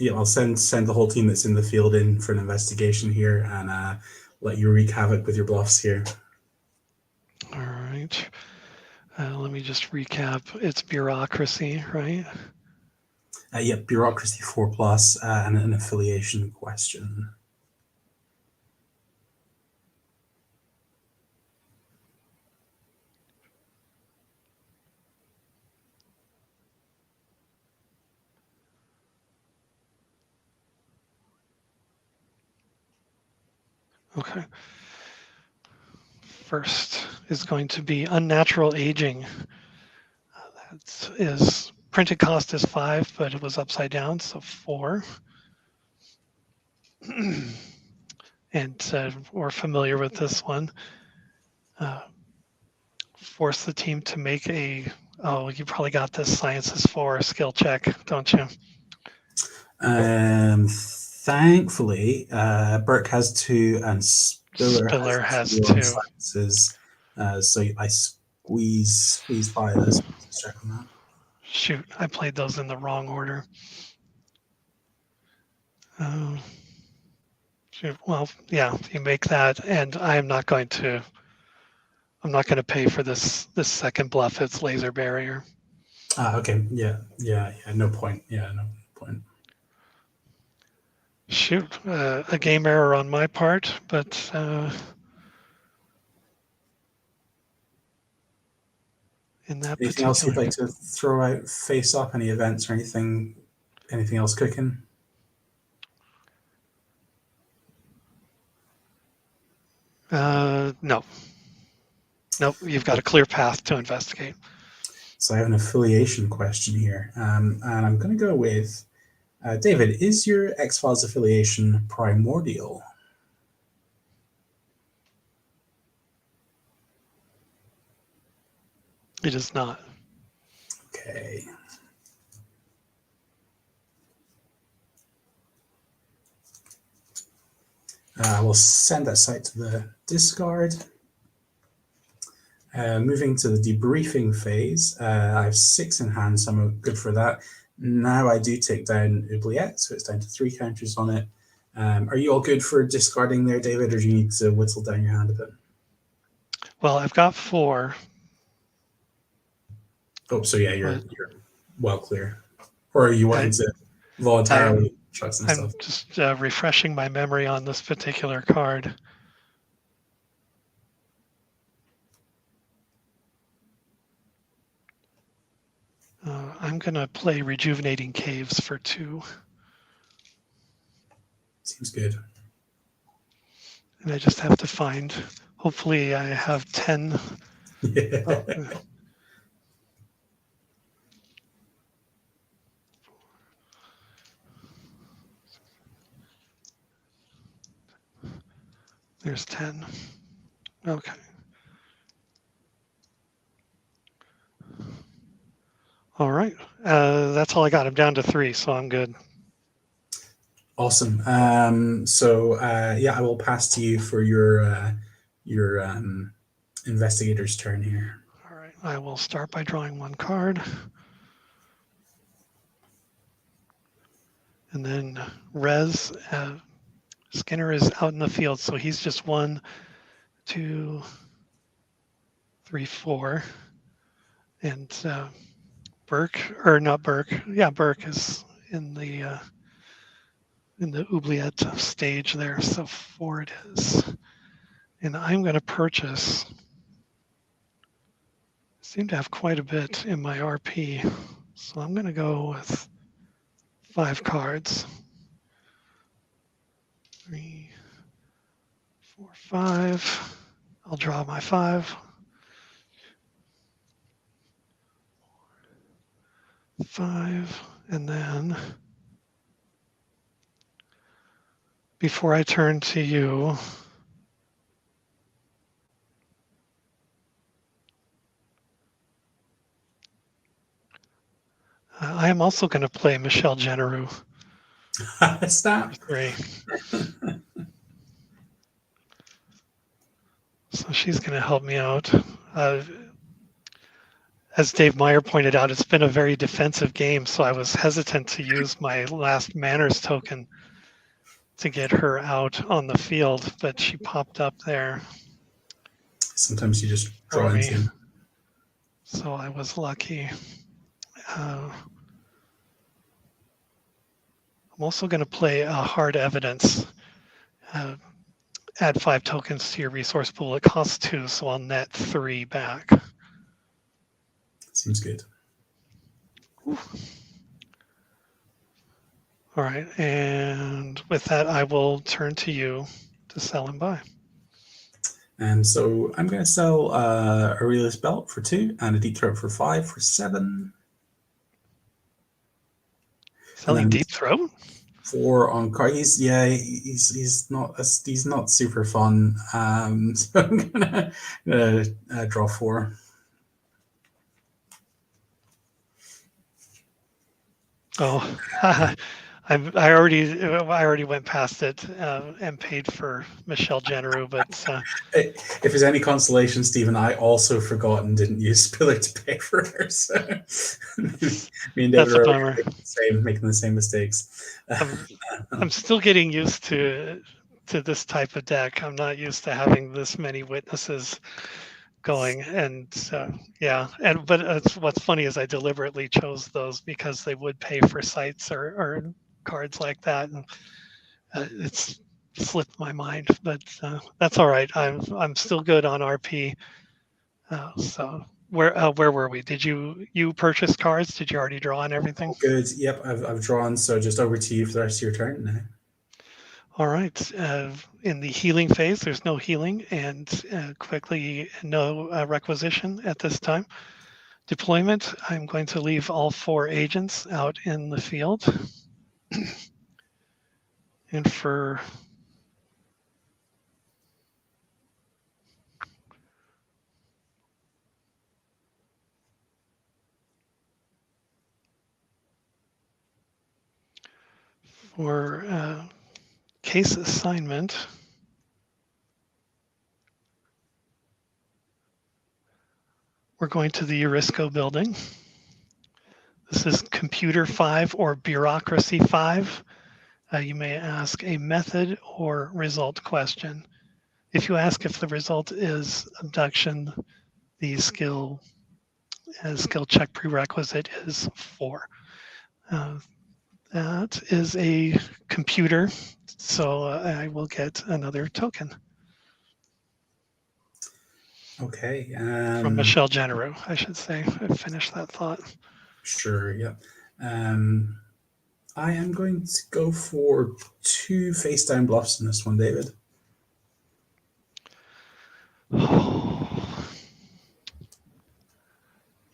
Yeah, I'll send the whole team that's in the field in for an investigation here, and let you wreak havoc with your bluffs here. All right. Let me just recap. It's bureaucracy, right? Yep, bureaucracy 4+, and an affiliation question. Okay. First is going to be unnatural aging. That is printed cost is 5, but it was upside down, so 4. And we're familiar with this one. Force the team to make a Oh, you probably got this Sciences 4 skill check, don't you? Thankfully, Burke has 2 and Spiller Spiller has has 2 on 2. sciences. So I squeeze by this. Let's check on that. Shoot, I played those in the wrong order. Shoot, well, yeah, you make that, and I'm not going to pay for this second bluff. It's laser barrier. Okay. Yeah. No point. Yeah. No point. Shoot, a game error on my part, but in that Anything else you'd particular, like to throw out face up? Any events or anything? Anything else cooking? no, nope. You've got a clear path to investigate. So I have an affiliation question here, and I'm going to go with David. Is your X-Files affiliation primordial? It is not. Okay. We'll send that site to the discard. Moving to the debriefing phase, I have 6 in hand, so I'm good for that. Now I do take down Oubliette, so it's down to 3 counters on it. Are you all good for discarding there, David, or do you need to whittle down your hand a bit? Well, I've got 4. Oh, so yeah, you're well clear. Or are you wanting to voluntarily chuck some stuff? I'm just refreshing my memory on this particular card. I'm going to play Rejuvenating Caves for 2. Seems good. And I just have to find, hopefully I have 10. Yeah. Oh, there's 10. Okay. All right. That's all I got. I'm down to 3, so I'm good. Awesome. Yeah, I will pass to you for your investigator's turn here. All right. I will start by drawing 1 card. And then Rez, Skinner is out in the field, so he's just 1, 2, 3, 4. And Burke, or not Burke, yeah, Burke is in the oubliette stage there, so 4 it is. And I'm going to purchase, I seem to have quite a bit in my RP, so I'm going to go with 5 cards. 3, 4, 5. I'll draw my 5. 5, and then before I turn to you, I am also going to play Michelle Generou. Stop. 3. So she's going to help me out. As Dave Meyer pointed out, it's been a very defensive game, so I was hesitant to use my last manners token to get her out on the field, but she popped up there. Sometimes you just draw into him. So I was lucky. I'm also going to play a hard evidence. Add 5 tokens to your resource pool. It costs 2, so I'll net 3 back. Seems good. Ooh. All right, and with that, I will turn to you to sell and buy. And so I'm going to sell Aurelius Belt for 2 and a Deep Throat for 5 for 7. Selling Deep Throat? 4 on card. He's not super fun. So I'm gonna draw 4. Oh, I already went past it and paid for Michelle Generou, but If there's any consolation, Stephen, I also forgot and didn't use Spiller to pay for her. So me and David that's a are bummer. making the same mistakes. I'm still getting used to this type of deck. I'm not used to having this many witnesses going, and yeah. And but what's funny is I deliberately chose those because they would pay for sites or cards like that, and it's slipped my mind. But that's all right. I'm still good on RP. So where were we? Did you purchase cards? Did you already draw on everything? Oh, good. Yep, I've drawn. So just over to you for the rest of your turn now. All right. In the healing phase, there's no healing and quickly no requisition at this time. Deployment, I'm going to leave all 4 agents out in the field. And for case assignment, we're going to the Eurisco building. This is computer 5 or bureaucracy 5. You may ask a method or result question. If you ask if the result is abduction, the skill check prerequisite is 4. That is a computer, so I will get another token. Okay. From Michelle Generou, I should say. I finished that thought. Sure. Yeah. I am going to go for 2 face down bluffs in this one, David.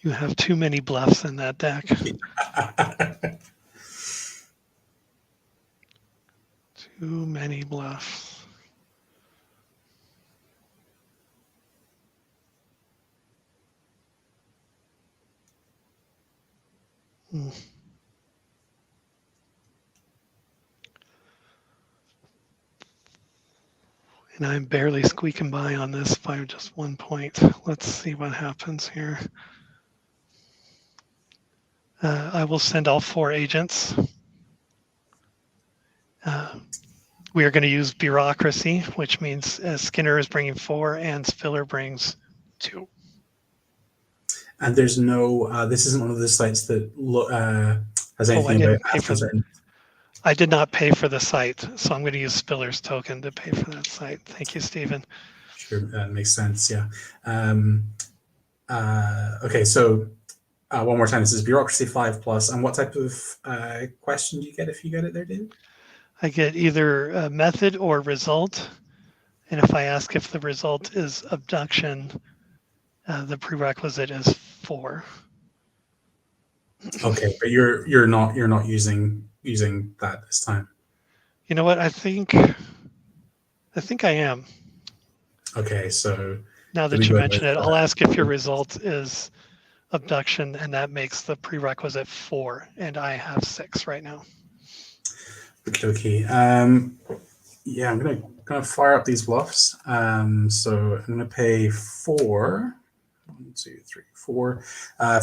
You have too many bluffs in that deck. Too many bluffs. And I'm barely squeaking by on this by just 1 point. Let's see what happens here. I will send all 4 agents. We are going to use bureaucracy, which means Skinner is bringing 4 and Spiller brings 2. And there's no, this isn't one of the sites that has anything about I did not pay for the site, so I'm going to use Spiller's token to pay for that site. Thank you, Stephen. Sure, that makes sense. Yeah. Okay, so one more time. This is bureaucracy 5+. And what type of question do you get if you get it there, David? I get either a method or result, and if I ask if the result is abduction, the prerequisite is 4. Okay, but you're not using that this time. You know what? I think I am. Okay, so now that you mention it, I'll ask if your result is abduction, and that makes the prerequisite 4, and I have 6 right now. Okay. Yeah, I'm gonna fire up these bluffs. So I'm gonna pay 4. 1, 2, 3, 4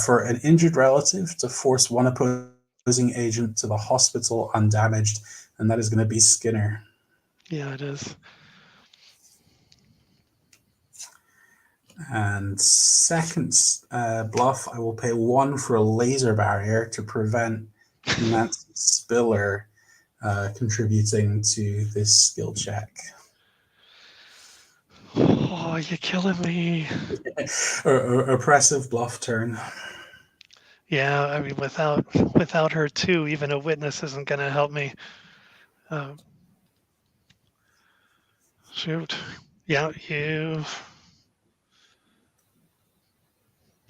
for an injured relative to force one opposing agent to the hospital undamaged, and that is going to be Skinner. Yeah, it is. And second bluff, I will pay 1 for a laser barrier to prevent Nancy Spiller contributing to this skill check. Oh, you're killing me. Oppressive bluff turn. Yeah, I mean, without her too, even a witness isn't going to help me. Shoot. Yeah,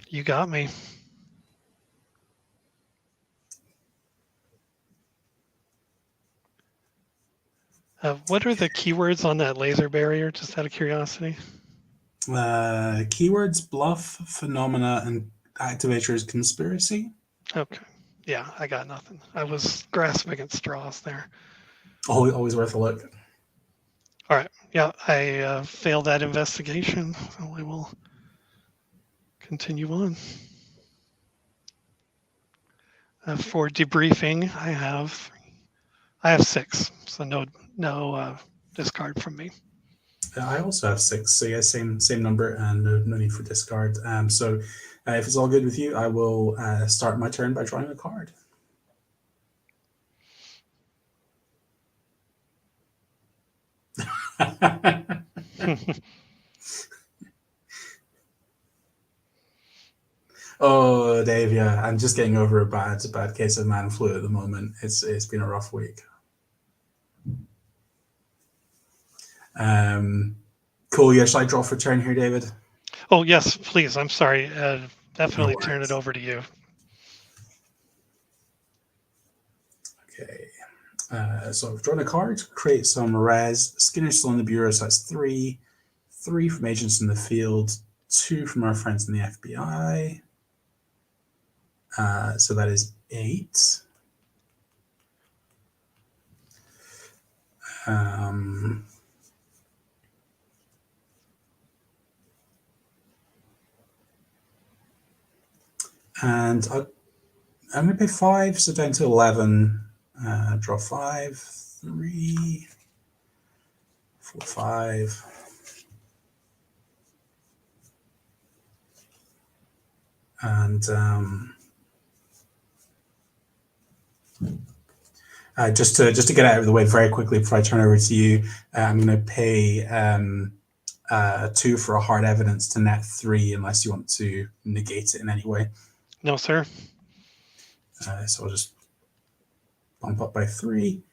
you got me. What are the keywords on that laser barrier, just out of curiosity? Keywords: bluff, phenomena, and activator's conspiracy. Okay. Yeah, I got nothing. I was grasping at straws there. Always worth a look. All right. Yeah, I failed that investigation, so I will continue on. For debriefing, I have 6, so no discard from me. I also have 6, so yeah, same number, and no need for discard. So if it's all good with you, I will start my turn by drawing a card. Oh, Dave, yeah, I'm just getting over a bad case of man flu at the moment. It's been a rough week. Cool. Yeah, shall I draw for turn here, David? Oh yes, please. I'm sorry. No Definitely turn it worries. over to you. Okay. So I've drawn a card. Create some res. Skinner's still in the bureau, so that's 3. 3 from agents in the field. 2 from our friends in the FBI. So that is 8. Um, and I'm going to pay 5, so down to 11. Draw 5, 3, 4, 5. And just to get out of the way very quickly before I turn over to you, I'm going to pay 2 for a hard evidence to net 3, unless you want to negate it in any way. No, sir. So I'll just bump up by 3,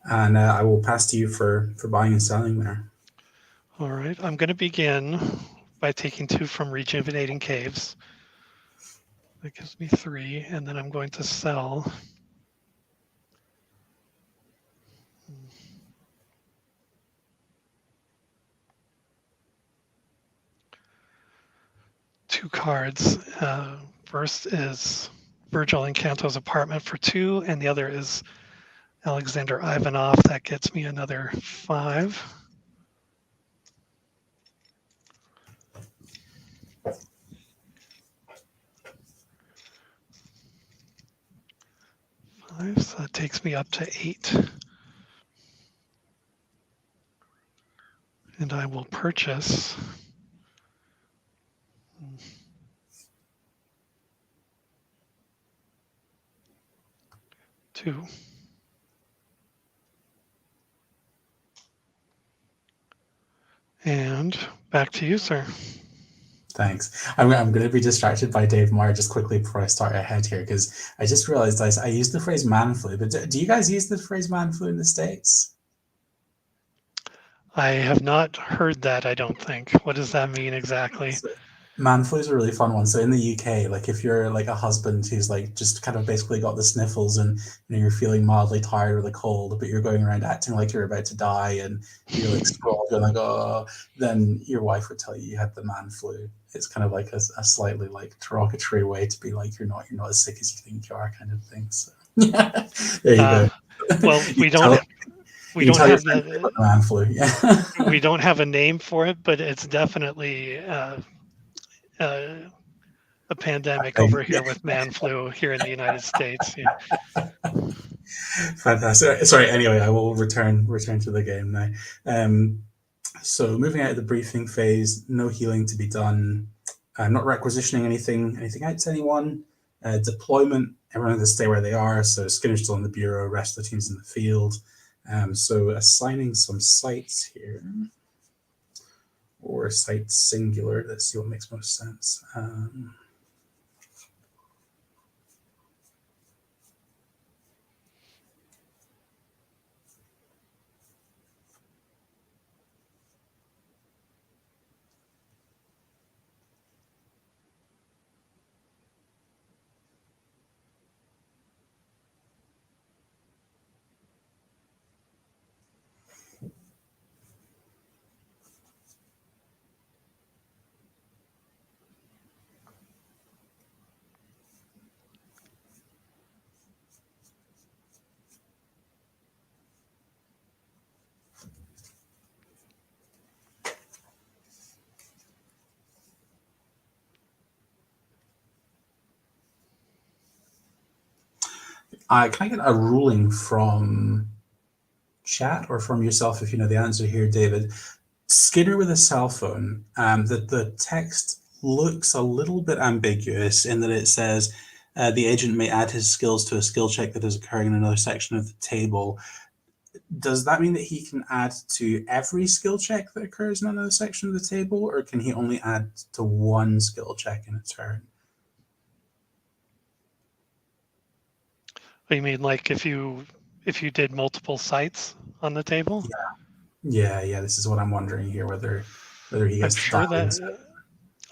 and I will pass to you for buying and selling there. All right. I'm going to begin by taking 2 from Rejuvenating Caves. That gives me 3, and then I'm going to sell. Two cards. First is Virgil Encanto's apartment for 2, and the other is Alexander Ivanov. That gets me another 5. So that takes me up to 8. And I will purchase 2. And back to you, sir. Thanks. I'm going to be distracted by Dave Meyer just quickly before I start ahead here, because I just realized I used the phrase man flu, but do you guys use the phrase man flu in the States? I have not heard that, I don't think. What does that mean exactly? So, man flu is a really fun one. So in the UK, like if you're like a husband who's like just kind of basically got the sniffles, and you're feeling mildly tired with a cold, but you're going around acting like you're about to die, and you're like scrawled, you're like, oh, then your wife would tell you had the man flu. It's kind of like a slightly like derogatory way to be like you're not as sick as you think you are, kind of thing. So there you go. Well, we don't have the man flu. Yeah. we don't have a name for it, but it's definitely a pandemic over here with man flu here in the United States. Yeah. Fantastic. Sorry. Anyway, I will return to the game now. So moving out of the briefing phase, no healing to be done. I'm not requisitioning anything out to anyone. Deployment, everyone has to stay where they are. So Skinner's still in the bureau, rest of the team's in the field. So assigning some sites here, or site singular. Let's see what makes most sense. Can I get a ruling from chat or from yourself if you know the answer here, David? Skinner with a cell phone. The text looks a little bit ambiguous in that it says the agent may add his skills to a skill check that is occurring in another section of the table. Does that mean that he can add to every skill check that occurs in another section of the table, or can he only add to one skill check in a turn? You mean like if you did multiple sites on the table? Yeah. This is what I'm wondering here, whether he gets to dial into.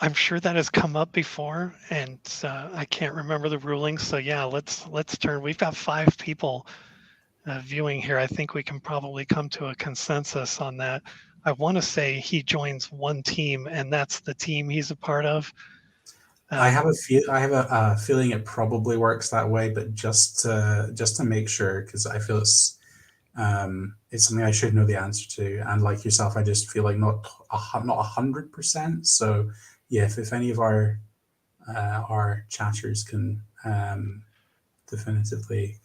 I'm sure that has come up before, and I can't remember the ruling. So yeah, let's turn. We've got 5 people viewing here. I think we can probably come to a consensus on that. I want to say he joins one team, and that's the team he's a part of. I have a feeling it probably works that way, but just to make sure, because I feel it's something I should know the answer to, and like yourself, I just feel like not 100%. So yeah, if any of our chatters can definitively.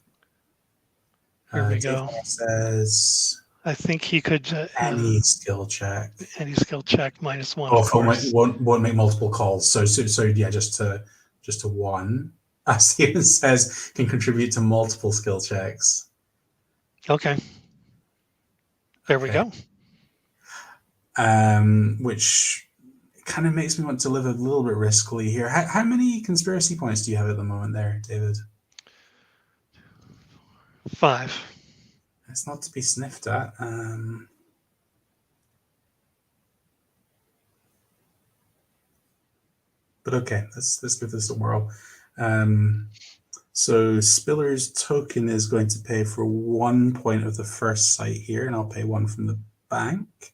Here we go. Says I think he could any skill check. Any skill check -1. Oh, of course. Won't make multiple calls. So yeah, just to one. As Steven says, can contribute to multiple skill checks. Okay. There we go. Which kind of makes me want to live a little bit riskily here. How many conspiracy points do you have at the moment there, David? 5. It's not to be sniffed at. But okay, let's give this a whirl. So Spiller's token is going to pay for 1 point of the first site here, and I'll pay 1 from the bank.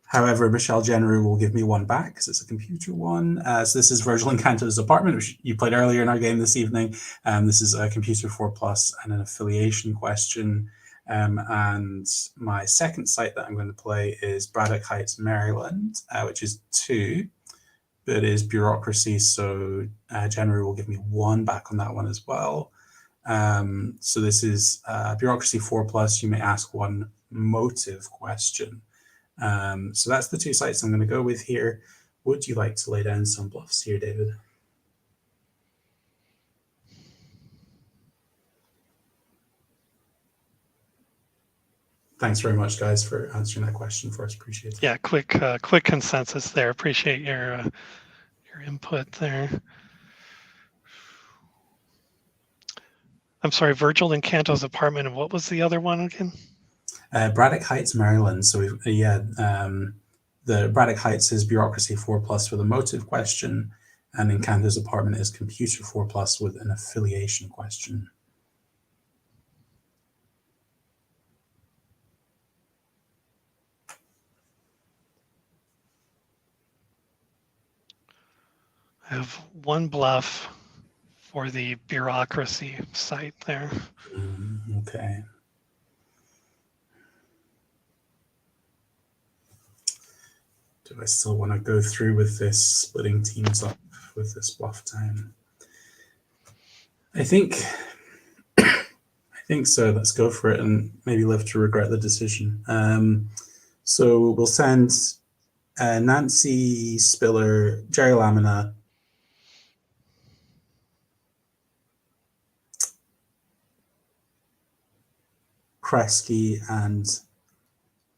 However, Michelle Jenru will give me 1 back because it's a computer one. So this is Virgil Encanto's apartment, which you played earlier in our game this evening. This is a computer 4+ and an affiliation question. And my second site that I'm going to play is Braddock Heights, Maryland, which is 2. But it is bureaucracy, so Jenru will give me 1 back on that one as well. So this is bureaucracy 4+. You may ask 1 motive question. So that's the 2 sites I'm going to go with here. Would you like to lay down some bluffs here, David? Thanks very much, guys, for answering that question for us. Appreciate it. Yeah, quick consensus there. Appreciate your input there. I'm sorry, Virgil Encanto's apartment, and what was the other one again? Braddock Heights, Maryland. So the Braddock Heights is bureaucracy 4+ with a motive question, and Encanto's apartment is computer 4+ with an affiliation question. I have 1 bluff for the bureaucracy site there. Okay. Do I still want to go through with this, splitting teams up with this bluff time? I think so. Let's go for it and maybe live to regret the decision. So we'll send Nancy Spiller, Jerry Lamina, Kresge, and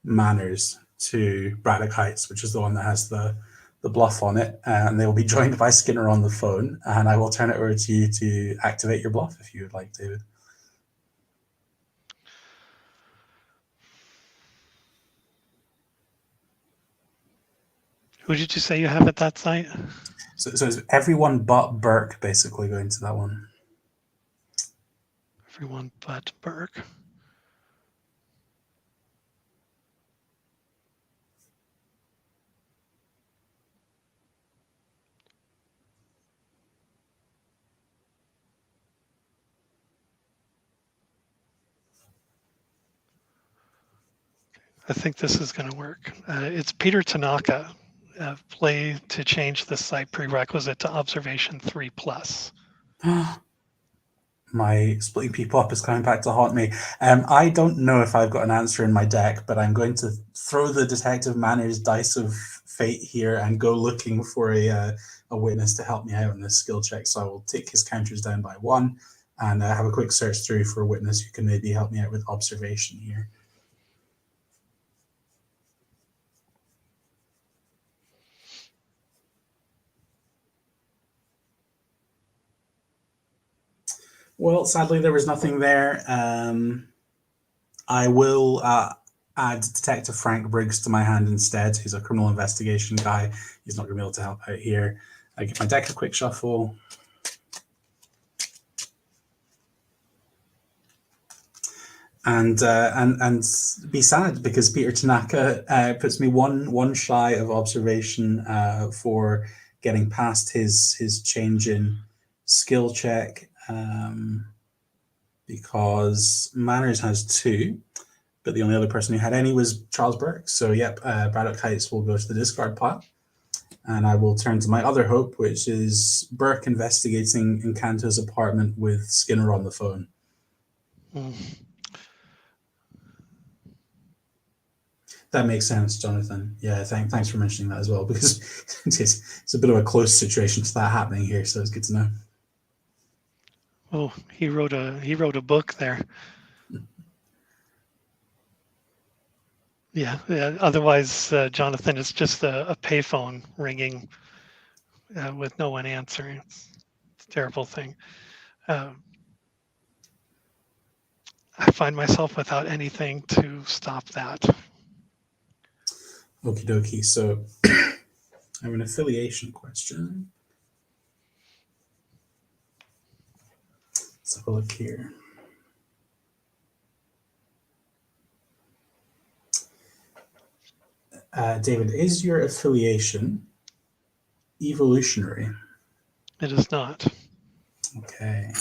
Manners to Braddock Heights, which is the one that has the bluff on it, and they will be joined by Skinner on the phone, and I will turn it over to you to activate your bluff if you would like, David. Who did you say you have at that site? So it's everyone but Burke basically going to that one. Everyone but Burke. I think this is going to work. It's Peter Tanaka. Play to change the site prerequisite to observation 3+. My splitting people up is coming back to haunt me. I don't know if I've got an answer in my deck, but I'm going to throw the detective manners dice of fate here and go looking for a witness to help me out in this skill check. So I will take his counters down by 1 and have a quick search through for a witness who can maybe help me out with observation here. Well, sadly, there was nothing there. I will add Detective Frank Briggs to my hand instead. He's a criminal investigation guy. He's not going to be able to help out here. I give my deck a quick shuffle. And be sad because Peter Tanaka puts me one shy of observation for getting past his change in skill check, because Manners has 2, but the only other person who had any was Charles Burke. So yep, Braddock Heights will go to the discard pile. And I will turn to my other hope, which is Burke investigating Encanto's apartment with Skinner on the phone. That makes sense, Jonathan. Yeah, thanks for mentioning that as well, because it's a bit of a close situation to that happening here, so it's good to know. Oh, he wrote a book there. Yeah. Otherwise, Jonathan, it's just a payphone ringing with no one answering. It's a terrible thing. I find myself without anything to stop that. Okie dokie. So I have an affiliation question. Let's have a look here. David, is your affiliation evolutionary? It is not. Okay.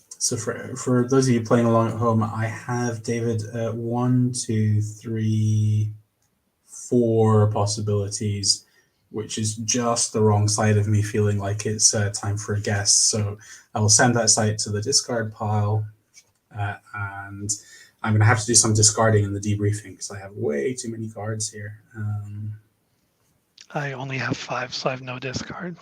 So for those of you playing along at home, I have David 1, 2, 3, 4 possibilities, which is just the wrong side of me feeling like it's time for a guess. So I will send that site to the discard pile, and I'm going to have to do some discarding in the debriefing because I have way too many cards here. I only have 5, so I have no discard.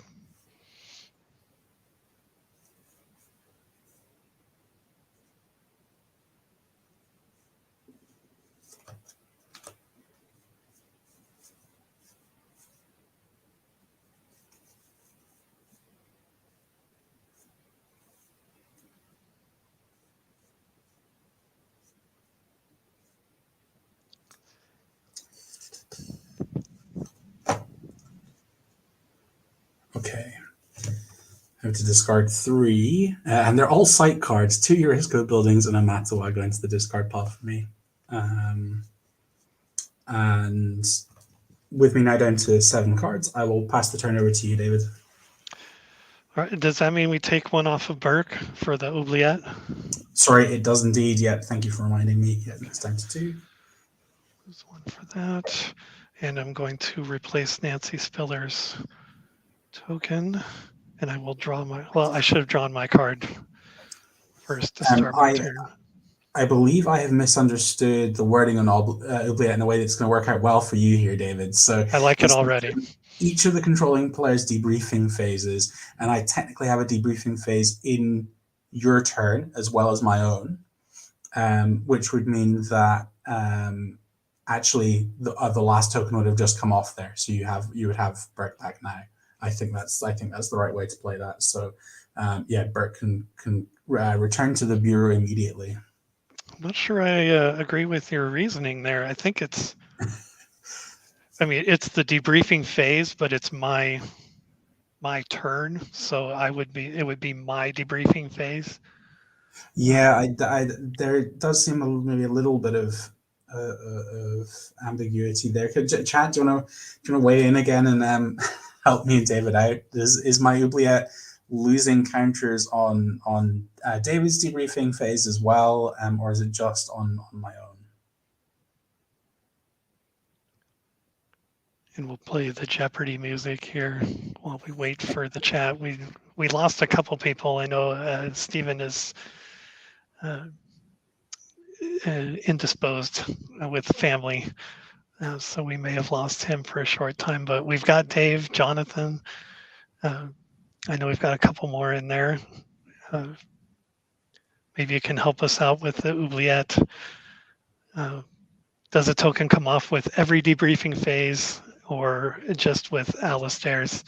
Okay. I have to discard 3, and they're all site cards. 2 Euroscope buildings and a Matawa going to the discard pile for me. And with me now down to 7 cards, I will pass the turn over to you, David. All right. Does that mean we take one off of Burke for the oubliette? Sorry, it does indeed. Yeah, thank you for reminding me. Yeah, it's down to 2. There's one for that. And I'm going to replace Nancy Spiller's token. And I will draw I should have drawn my card first to start my turn. I believe I have misunderstood the wording on oubliette in a way that's going to work out well for you here, David. So I like it already. Each of the controlling players' debriefing phases, and I technically have a debriefing phase in your turn as well as my own, which would mean that actually the last token would have just come off there. So you would have Burke back now. I think that's the right way to play that. So yeah, Burke can return to the bureau immediately. I'm not sure I agree with your reasoning there. I think it's the debriefing phase, but it's my turn, so it would be my debriefing phase. Yeah, there does seem maybe a little bit of ambiguity there. Chad, do you want to weigh in again and help me and David out? Is my oubliette losing counters on David's debriefing phase as well, or is it just on my own? And we'll play the Jeopardy music here while we wait for the chat. We lost a couple people. I know Stephen is indisposed with family, so we may have lost him for a short time. But we've got Dave, Jonathan. I know we've got a couple more in there. Maybe you can help us out with the oubliette. Does a token come off with every debriefing phase or just with Alastair's?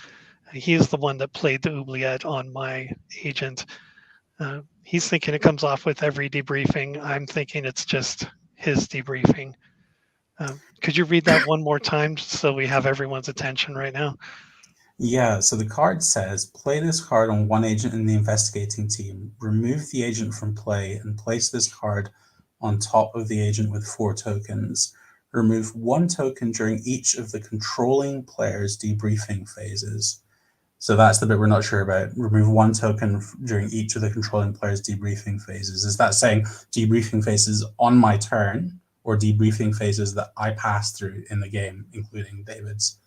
He's the one that played the oubliette on my agent. He's thinking it comes off with every debriefing. I'm thinking it's just his debriefing. Could you read that one more time so we have everyone's attention right now? Yeah, so the card says, play this card on one agent in the investigating team, remove the agent from play, and place this card on top of the agent with 4 tokens. Remove 1 token during each of the controlling player's debriefing phases. So that's the bit we're not sure about. Remove 1 token during each of the controlling player's debriefing phases. Is that saying debriefing phases on my turn, or debriefing phases that I pass through in the game, including David's?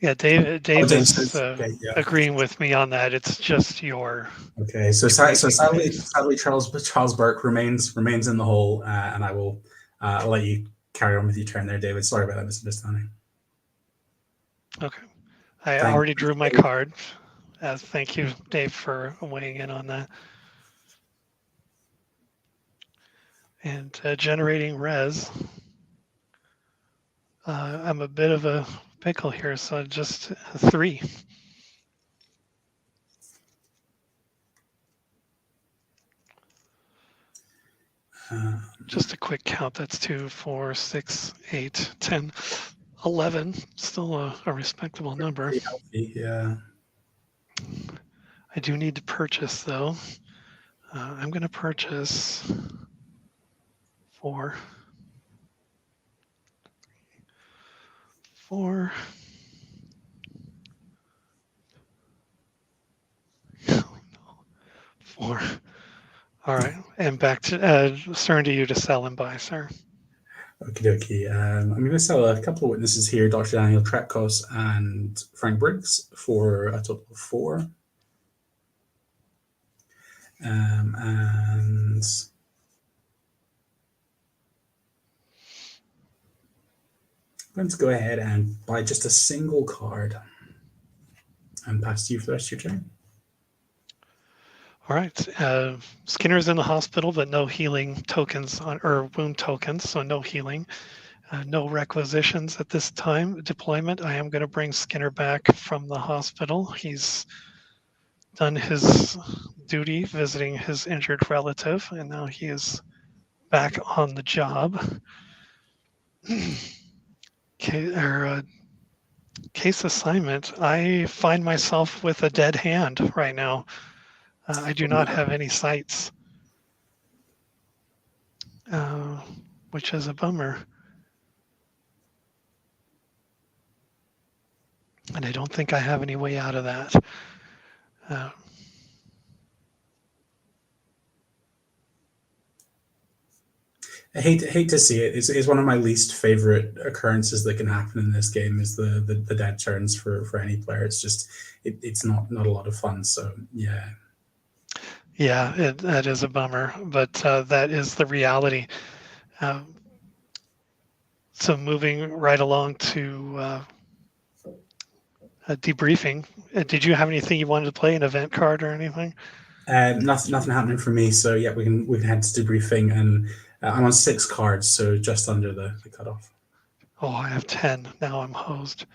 Yeah, Dave is okay, yeah. agreeing with me on that. It's just your. Okay, so sadly, Charles Burke remains in the hole, and I will I'll let you carry on with your turn there, David. Sorry about that misunderstanding. Okay, I already drew my card. Thank you, Dave, for weighing in on that. And generating res. I'm a bit of a pickle here, so just 3. Just a quick count. That's 2, 4, 6, 8, 10, 11. Still a respectable number. Pretty healthy, yeah. I do need to purchase, though. I'm going to purchase 4. 4. Four. All right, and back to turn to you to sell and buy, sir. Okie dokie. I'm going to sell a couple of witnesses here, Dr. Daniel Tretkos and Frank Briggs, for a total of 4. And I'm going to go ahead and buy just a single card and pass to you for the rest of your turn. All right. Skinner's in the hospital, but no healing tokens or wound tokens, so no healing. No requisitions at this time. Deployment. I am going to bring Skinner back from the hospital. He's done his duty visiting his injured relative, and now he is back on the job. Case assignment. I find myself with a dead hand right now. I do not have any sites, which is a bummer. And I don't think I have any way out of that. I hate to see it. It's one of my least favorite occurrences that can happen in this game is the dead turns for any player. It's just it's not a lot of fun. So yeah. Yeah, that is a bummer, but that is the reality. So moving right along to debriefing. Did you have anything you wanted to play, an event card or anything? Nothing happening for me. So yeah, we can head to debriefing, and I'm on 6 cards, so just under the cutoff. Oh, I have 10. Now I'm hosed.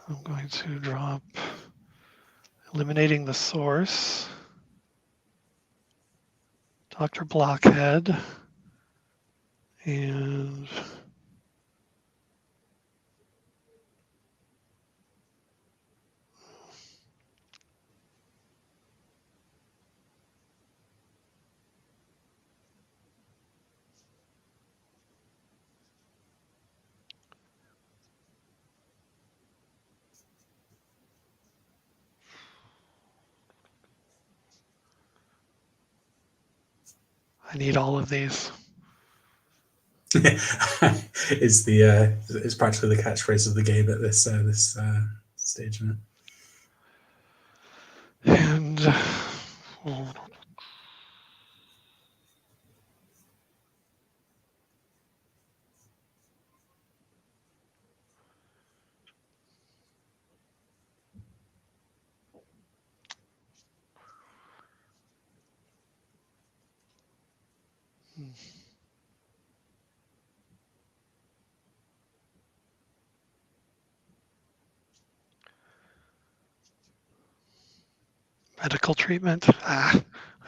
I'm going to drop eliminating the source, Dr. Blockhead, and I need all of these. It's practically the catchphrase of the game at this stage, isn't it? And medical treatment. I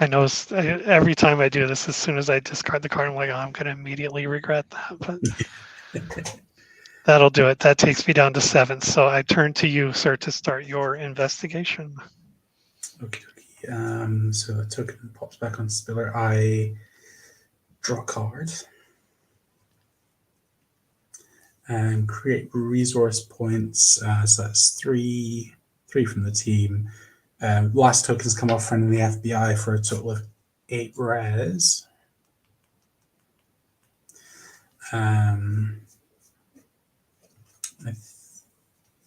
know every time I do this, as soon as I discard the card, I'm like, oh, I'm going to immediately regret that. But that'll do it. That takes me down to 7. So I turn to you, sir, to start your investigation. Okay. So the token pops back on Spiller. I draw a card and create resource points. So that's three from the team. Last tokens come off friend in the FBI for a total of 8 res. I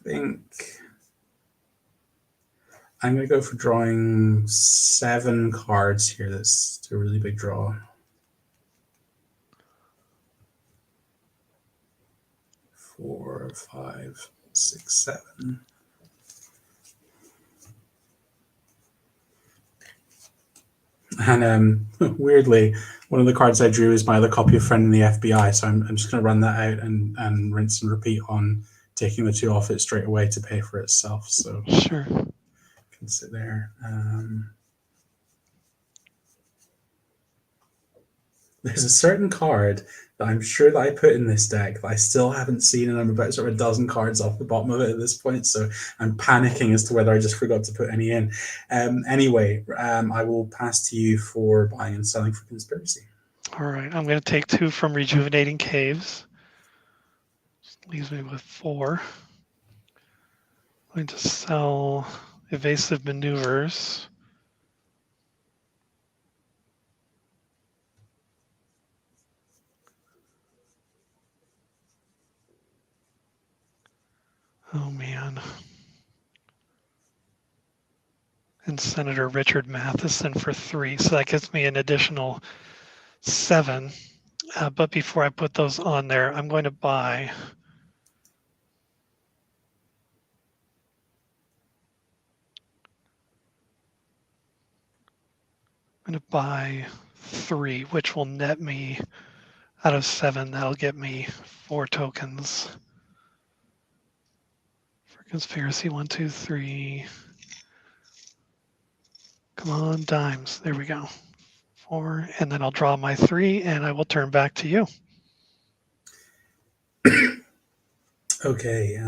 think I'm going to go for drawing 7 cards here. That's a really big draw. 4, 5, 6, 7. And weirdly, one of the cards I drew is my other copy of Friend in the FBI. So I'm just going to run that out and rinse and repeat on taking the 2 off it straight away to pay for itself. So sure, can sit there. There's a certain card that I'm sure that I put in this deck that I still haven't seen, and I'm about sort of a dozen cards off the bottom of it at this point, so I'm panicking as to whether I just forgot to put any in. Anyway, I will pass to you for buying and selling for conspiracy. All right, I'm going to take 2 from Rejuvenating Caves. Just leaves me with 4. I'm going to sell Evasive Maneuvers. Oh, man. And Senator Richard Matheson for 3. So that gives me an additional 7. But before I put those on there, I'm going to buy I'm going to buy 3, which will net me out of 7. That'll get me 4 tokens for conspiracy. 1, 2, 3. Come on, dimes. There we go. 4, and then I'll draw my 3, and I will turn back to you. Okay.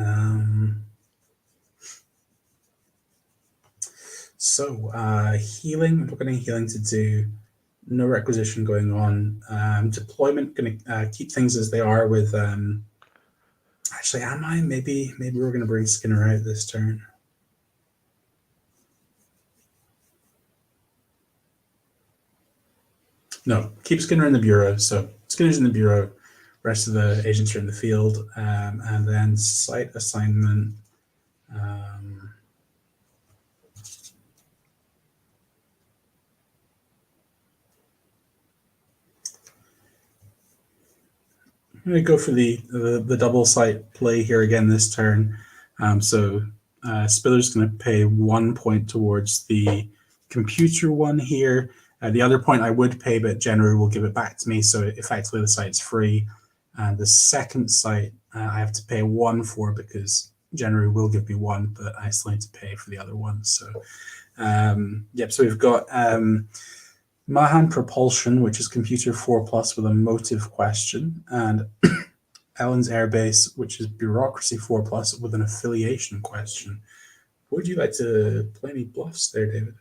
So healing. I'm not getting healing to do. No requisition going on. Deployment. Going to keep things as they are with. Actually, am I? Maybe we're going to bring Skinner out this turn. No, keep Skinner in the bureau. So Skinner's in the bureau. Rest of the agents are in the field, and then site assignment. I'm going to go for the double site play here again this turn. So Spiller's going to pay 1 point towards the computer one here. The other point I would pay, but January will give it back to me. So effectively the site's free. The second site I have to pay 1 for because January will give me 1, but I still need to pay for the other one. So yep. So we've got Mahan Propulsion, which is computer 4+ with a motive question, and Ellen's Airbase, which is bureaucracy 4+ with an affiliation question. Would you like to play any bluffs there, David?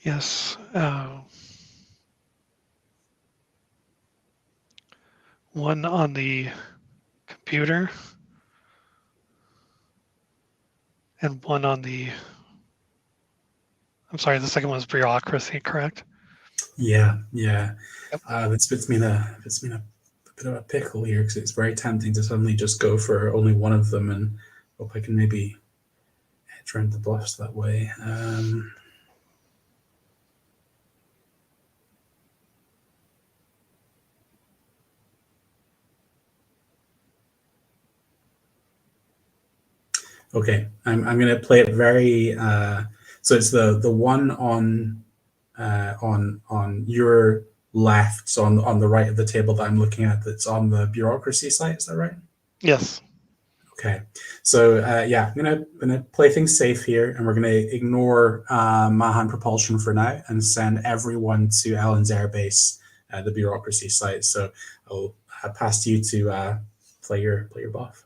Yes. One on the computer and one on the, I'm sorry, the second one was bureaucracy, correct? Yeah, yeah. Yep. It's been a bit of a pickle here because it's very tempting to suddenly just go for only one of them and hope I can maybe hedge around the bluffs that way. Okay, I'm going to play it very. So it's the one on your left, so on the right of the table that I'm looking at. That's on the bureaucracy site. Is that right? Yes. Okay, so yeah, I'm gonna play things safe here, and we're gonna ignore Mahan propulsion for now, and send everyone to Alan's airbase, the bureaucracy site. So I'll pass to you to play your buff.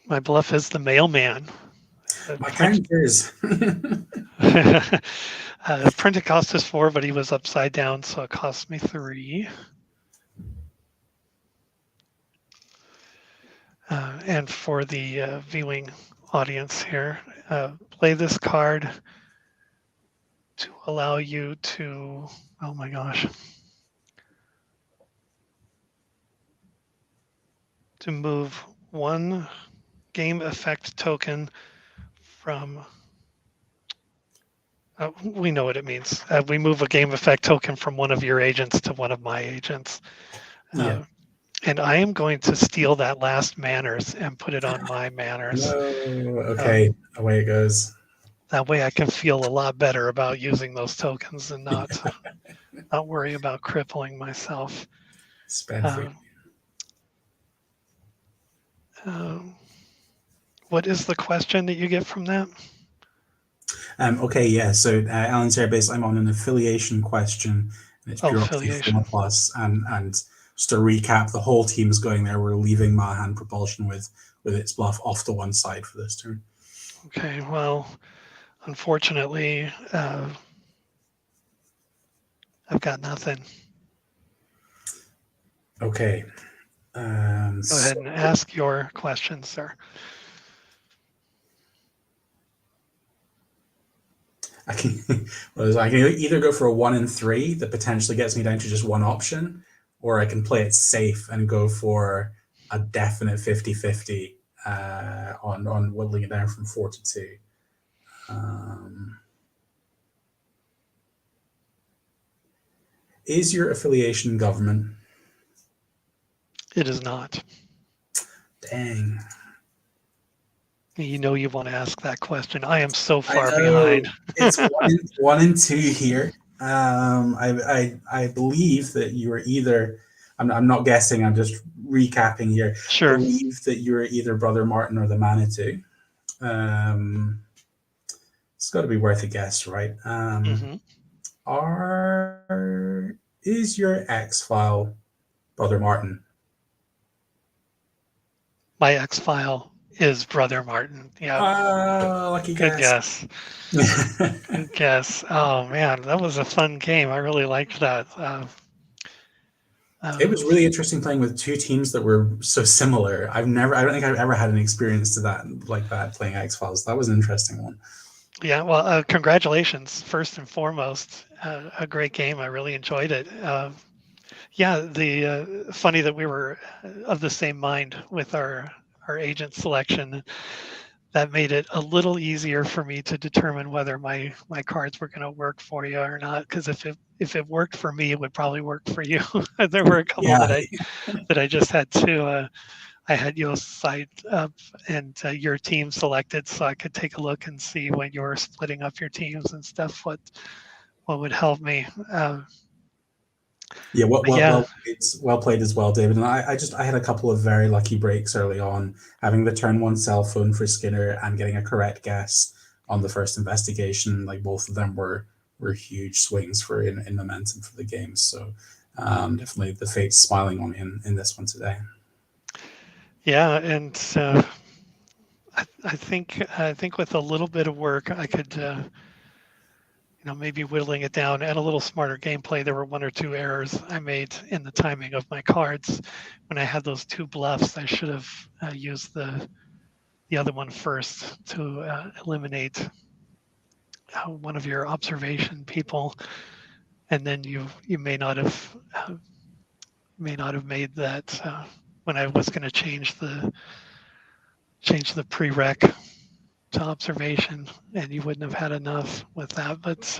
My bluff is the mailman. My characters. Printed cost us 4, but he was upside down, so it cost me 3. And for the viewing audience here, play this card to allow you to, oh my gosh, to move one game effect token from, we know what it means. We move a game effect token from one of your agents to one of my agents. Yeah. And I am going to steal that last manners and put it on my manners. No. Okay, away it goes. That way I can feel a lot better about using those tokens and not worry about crippling myself. Spend free. What is the question that you get from that? Okay, yeah. So Alan's airbase, I'm on an affiliation question. And it's bureaucracy 4 plus, and just to recap, the whole team is going there. We're leaving Mahan propulsion with its bluff off to one side for this turn. Okay, well, unfortunately, I've got nothing. Okay. Go ahead and ask your question, sir. I can either go for a 1 and 3 that potentially gets me down to just one option, or I can play it safe and go for a definite 50-50 on whittling it down from 4 to 2. Is your affiliation government? It is not. Dang. You know you want to ask that question. I am so far behind. It's 1 and 2 here. I believe that you were either. I'm not guessing. I'm just recapping here. Sure. I believe that you were either Brother Martin or the Manitou. It's got to be worth a guess, right? Is your X-File Brother Martin? My X-File is Brother Martin. Yeah. Lucky Good guess. Good guess. Oh man, that was a fun game. I really liked that. It was really interesting playing with two teams that were so similar. I don't think I've ever had an experience to that like that playing X-Files. That was an interesting one. Yeah, well, congratulations first and foremost. A great game. I really enjoyed it. Yeah, funny that we were of the same mind with our agent selection. That made it a little easier for me to determine whether my cards were going to work for you or not. Because if it worked for me, it would probably work for you. There were a couple that I just had to. I had your site up and your team selected, so I could take a look and see when you were splitting up your teams and stuff. What would help me? Yeah, well played as well, David. And I had a couple of very lucky breaks early on, having the turn 1 cell phone for Skinner and getting a correct guess on the first investigation. Like both of them were huge swings for in momentum for the game. So definitely the fate's smiling on me in this one today. Yeah, and I think with a little bit of work, I could maybe whittling it down and a little smarter gameplay. There were 1 or 2 errors I made in the timing of my cards. When I had those 2 bluffs, I should have used the other one first to eliminate one of your observation people, and then you may not have made that when I was going to change the prereq to observation, and you wouldn't have had enough with that. But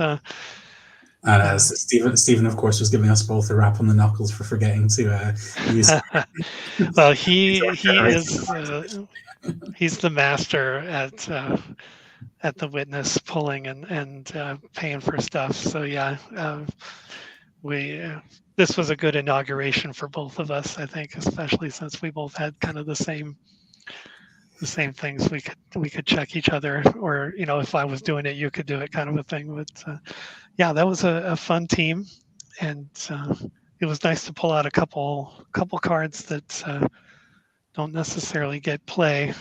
and as Stephen, of course, was giving us both a rap on the knuckles for forgetting to use. Well, he is he's the master at the witness pulling and paying for stuff. So yeah, this was a good inauguration for both of us, I think, especially since we both had kind of the same things. We could check each other, or if I was doing it, you could do it, kind of a thing. But yeah, that was a fun team, and it was nice to pull out a couple cards that don't necessarily get play.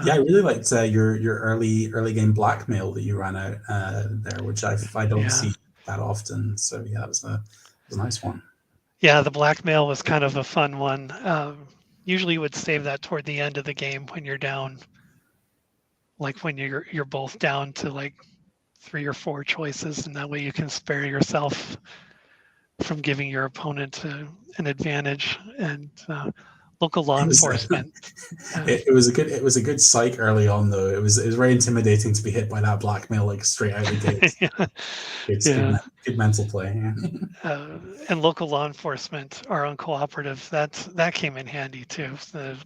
Yeah, I really liked your early game blackmail that you ran out there, which I don't see that often. So yeah, it was a nice one. Yeah, the blackmail was kind of a fun one. Usually you would save that toward the end of the game when you're down, like when you're both down to like 3 or 4 choices, and that way you can spare yourself from giving your opponent an advantage. And local law enforcement. It was a good psych early on, though. It was very intimidating to be hit by that blackmail like straight out of the gate. Good mental play. And local law enforcement are uncooperative. That came in handy too. The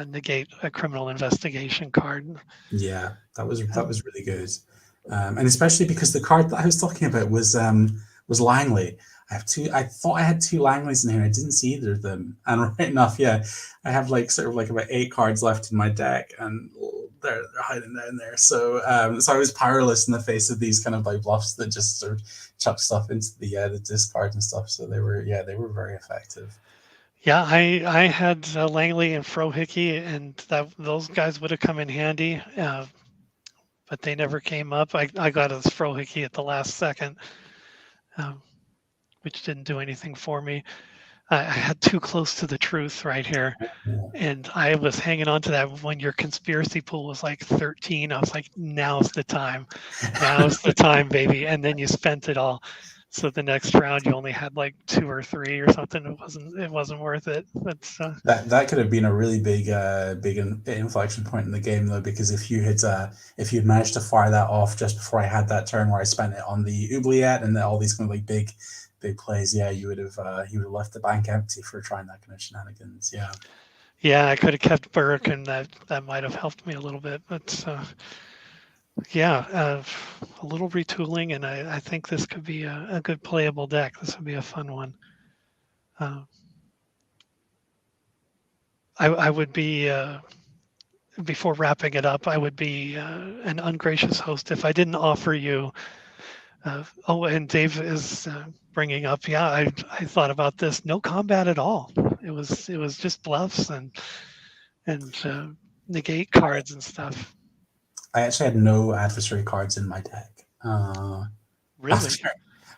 negate a criminal investigation card. Yeah, that was really good, and especially because the card that I was talking about was Langley. I thought I had 2 Langleys in here. I didn't see either of them. And right enough, yeah, I have about 8 cards left in my deck, and they're hiding down there. So so I was powerless in the face of these kind of like bluffs that just sort of chuck stuff into the discard and stuff. So they were very effective. Yeah, I had Langley and Frohickey, and those guys would have come in handy, but they never came up. I got a Frohickey at the last second. Which didn't do anything for me. I had too close to the truth right here. And I was hanging on to that when your conspiracy pool was like 13. I was like, now's the time. Now's the time, baby. And then you spent it all. So the next round you only had like 2 or 3 or something. It wasn't worth it. But that could have been a really big inflection point in the game, though, because if you'd managed to fire that off just before I had that turn where I spent it on the oubliette and all these kind of like big plays, yeah, you would have left the bank empty for trying that kind of shenanigans. Yeah, I could have kept Burke, and that might have helped me a little bit. But a little retooling, and I think this could be a good playable deck. This would be a fun one. I would be, before wrapping it up, I would be an ungracious host if I didn't offer you. And Dave is bringing up, I thought about this. No combat at all. It was just bluffs and negate cards and stuff. I actually had no adversary cards in my deck. Really?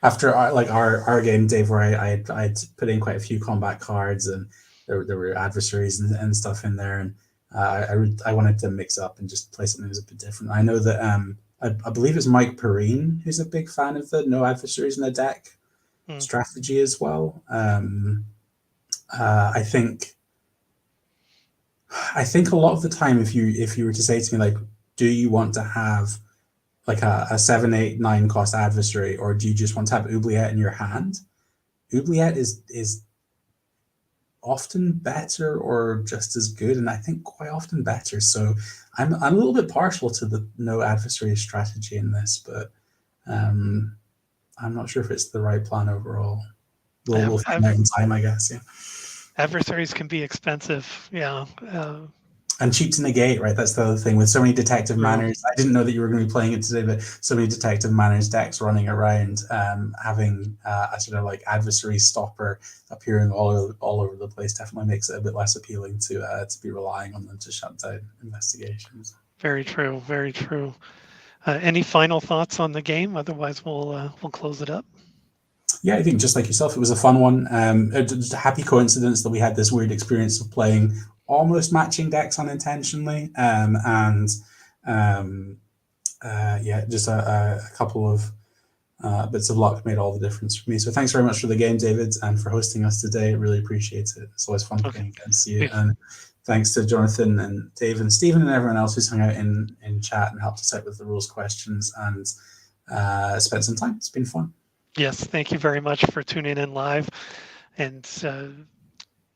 After our game, Dave, where I'd put in quite a few combat cards, and there were adversaries and stuff in there, and I wanted to mix up and just play something that was a bit different. I know that I believe it's Mike Perrine who's a big fan of the no adversaries in the deck strategy as well. I think a lot of the time, if you were to say to me, like, do you want to have like a 7, 8, 9 cost adversary, or do you just want to have oubliette in your hand? Oubliette is often better or just as good, and I think quite often better. So I'm a little bit partial to the no adversary strategy in this, but I'm not sure if it's the right plan overall. We'll find out in time, I guess. Yeah. Adversaries can be expensive. Yeah. And cheap to negate, right? That's the other thing. With so many detective manners, I didn't know that you were going to be playing it today, but so many detective manners decks running around, having a sort of like adversary stopper appearing all over the place definitely makes it a bit less appealing to be relying on them to shut down investigations. Very true. Very true. Any final thoughts on the game? Otherwise, we'll close it up. Yeah, I think just like yourself, it was a fun one. Just a happy coincidence that we had this weird experience of playing almost matching decks unintentionally, and yeah, just a couple of bits of luck made all the difference for me. So thanks very much for the game, David, and for hosting us today. Really appreciate it. It's always fun playing against you. And thanks to Jonathan and Dave and Stephen and everyone else who's hung out in chat and helped us out with the rules questions and spent some time. It's been fun. Yes, thank you very much for tuning in live. And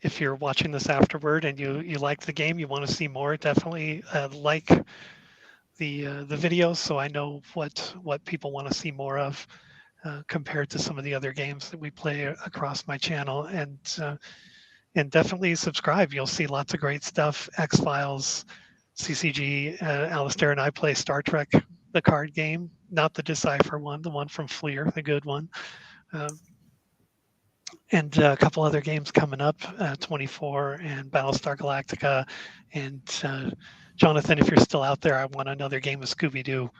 if you're watching this afterward and you like the game, you want to see more, definitely like the videos, so I know what people want to see more of compared to some of the other games that we play across my channel. And definitely subscribe. You'll see lots of great stuff. X-Files CCG. Alastair and I play Star Trek, the card game, not the Decipher one, the one from Fleer, the good one. And a couple other games coming up, 24 and Battlestar Galactica. And Jonathan, if you're still out there, I want another game of Scooby-Doo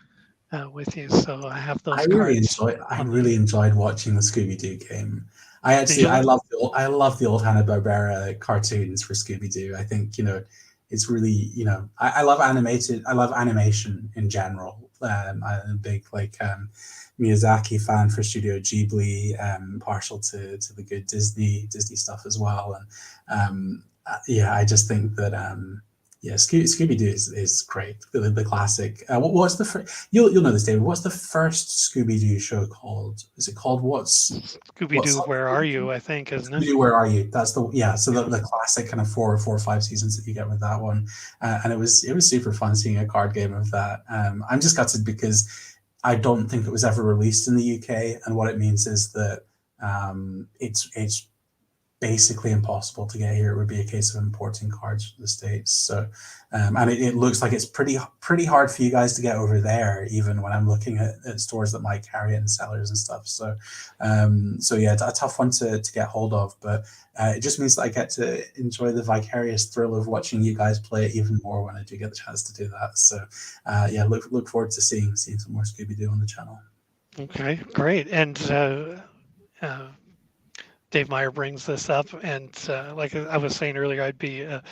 with you. So I have those cards. I really enjoyed watching the Scooby-Doo game. I love the old Hanna-Barbera cartoons for Scooby-Doo. I think, it's really, I love animation in general. I'm a big Miyazaki fan for Studio Ghibli, partial to the good Disney stuff as well. And I just think that Scooby-Doo is great. The classic. What's the first? You'll know this, David. What's the first Scooby-Doo show called? Is it called Scooby-Doo? Where Are You? I think, isn't it? Scooby-Doo, Where Are You? That's the So the classic kind of 4 or 5 seasons that you get with that one, and it was super fun seeing a card game of that. I'm just gutted because I don't think it was ever released in the UK, and what it means is that it's basically impossible to get here. It would be a case of importing cards from the States. So, and it looks like it's pretty hard for you guys to get over there, even when I'm looking at stores that might carry it and sellers and stuff. So, yeah, it's a tough one to get hold of, but it just means that I get to enjoy the vicarious thrill of watching you guys play it even more when I do get the chance to do that. So, yeah, look forward to seeing some more Scooby-Doo on the channel. Okay, great. And Dave Meyer brings this up, and like I was saying earlier, I'd be a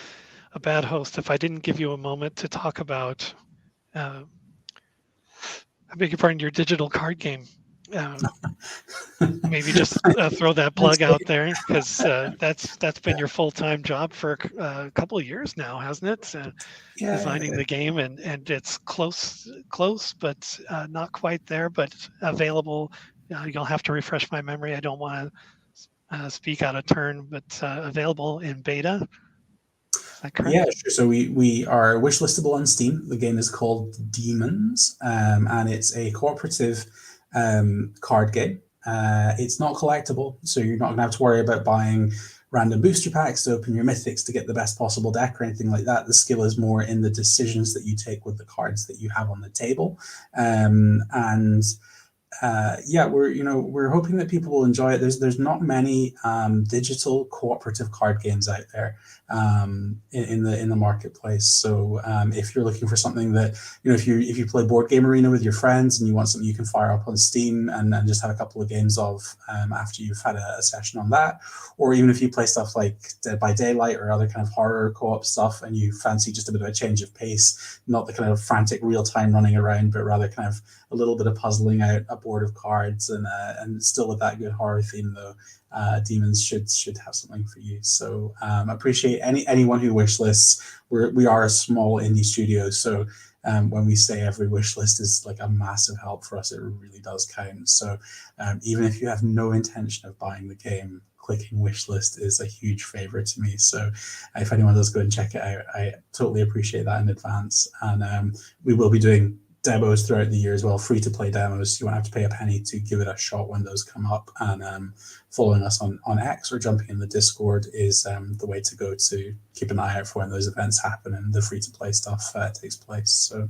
bad host if I didn't give you a moment to talk about, I beg your pardon, your digital card game. Maybe just throw that plug out there, because that's been your full-time job for a couple of years now, hasn't it? Designing the game, and it's close, but not quite there, but available. You'll have to refresh my memory. I don't want to speak out of turn, but available in beta. Is that correct? Yeah, sure. So we are wishlistable on Steam. The game is called Demons, and it's a cooperative card game. It's not collectible, so you're not going to have to worry about buying random booster packs to open your mythics to get the best possible deck or anything like that. The skill is more in the decisions that you take with the cards that you have on the table, we're hoping that people will enjoy it. There's not many digital cooperative card games out there in the marketplace. So if you're looking for something that, if you play Board Game Arena with your friends and you want something you can fire up on Steam and just have a couple of games of after you've had a session on that, or even if you play stuff like Dead by Daylight or other kind of horror co-op stuff and you fancy just a bit of a change of pace, not the kind of frantic real-time running around, but rather kind of a little bit of puzzling out a board of cards and still with that good horror theme though, Demons should have something for you. So appreciate anyone who wish lists. We are a small indie studio, so when we say every wish list is like a massive help for us, it really does count. So even if you have no intention of buying the game, clicking wish list is a huge favor to me. So if anyone does go and check it out, I totally appreciate that in advance. And we will be doing demos throughout the year as well, free to play demos. You won't have to pay a penny to give it a shot when those come up. And following us on X or jumping in the Discord is the way to go to keep an eye out for when those events happen and the free to play stuff takes place. So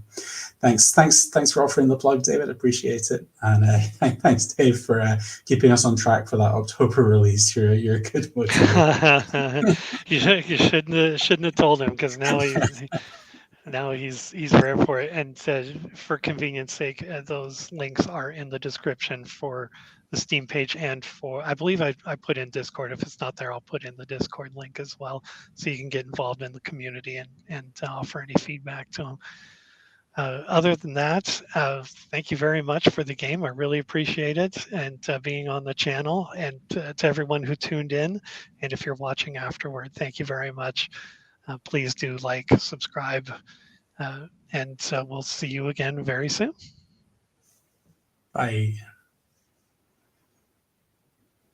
thanks for offering the plug, David. Appreciate it. And thanks, Dave, for keeping us on track for that October release. You're a good motivator. You shouldn't have told him, because now Now he's rare for it, and for convenience sake, those links are in the description for the Steam page and for, I believe I put in Discord. If it's not there, I'll put in the Discord link as well, so you can get involved in the community and offer any feedback to them. Other than that, thank you very much for the game. I really appreciate it, and being on the channel, and to everyone who tuned in. And if you're watching afterward, thank you very much. Please do like, subscribe, and we'll see you again very soon. Bye.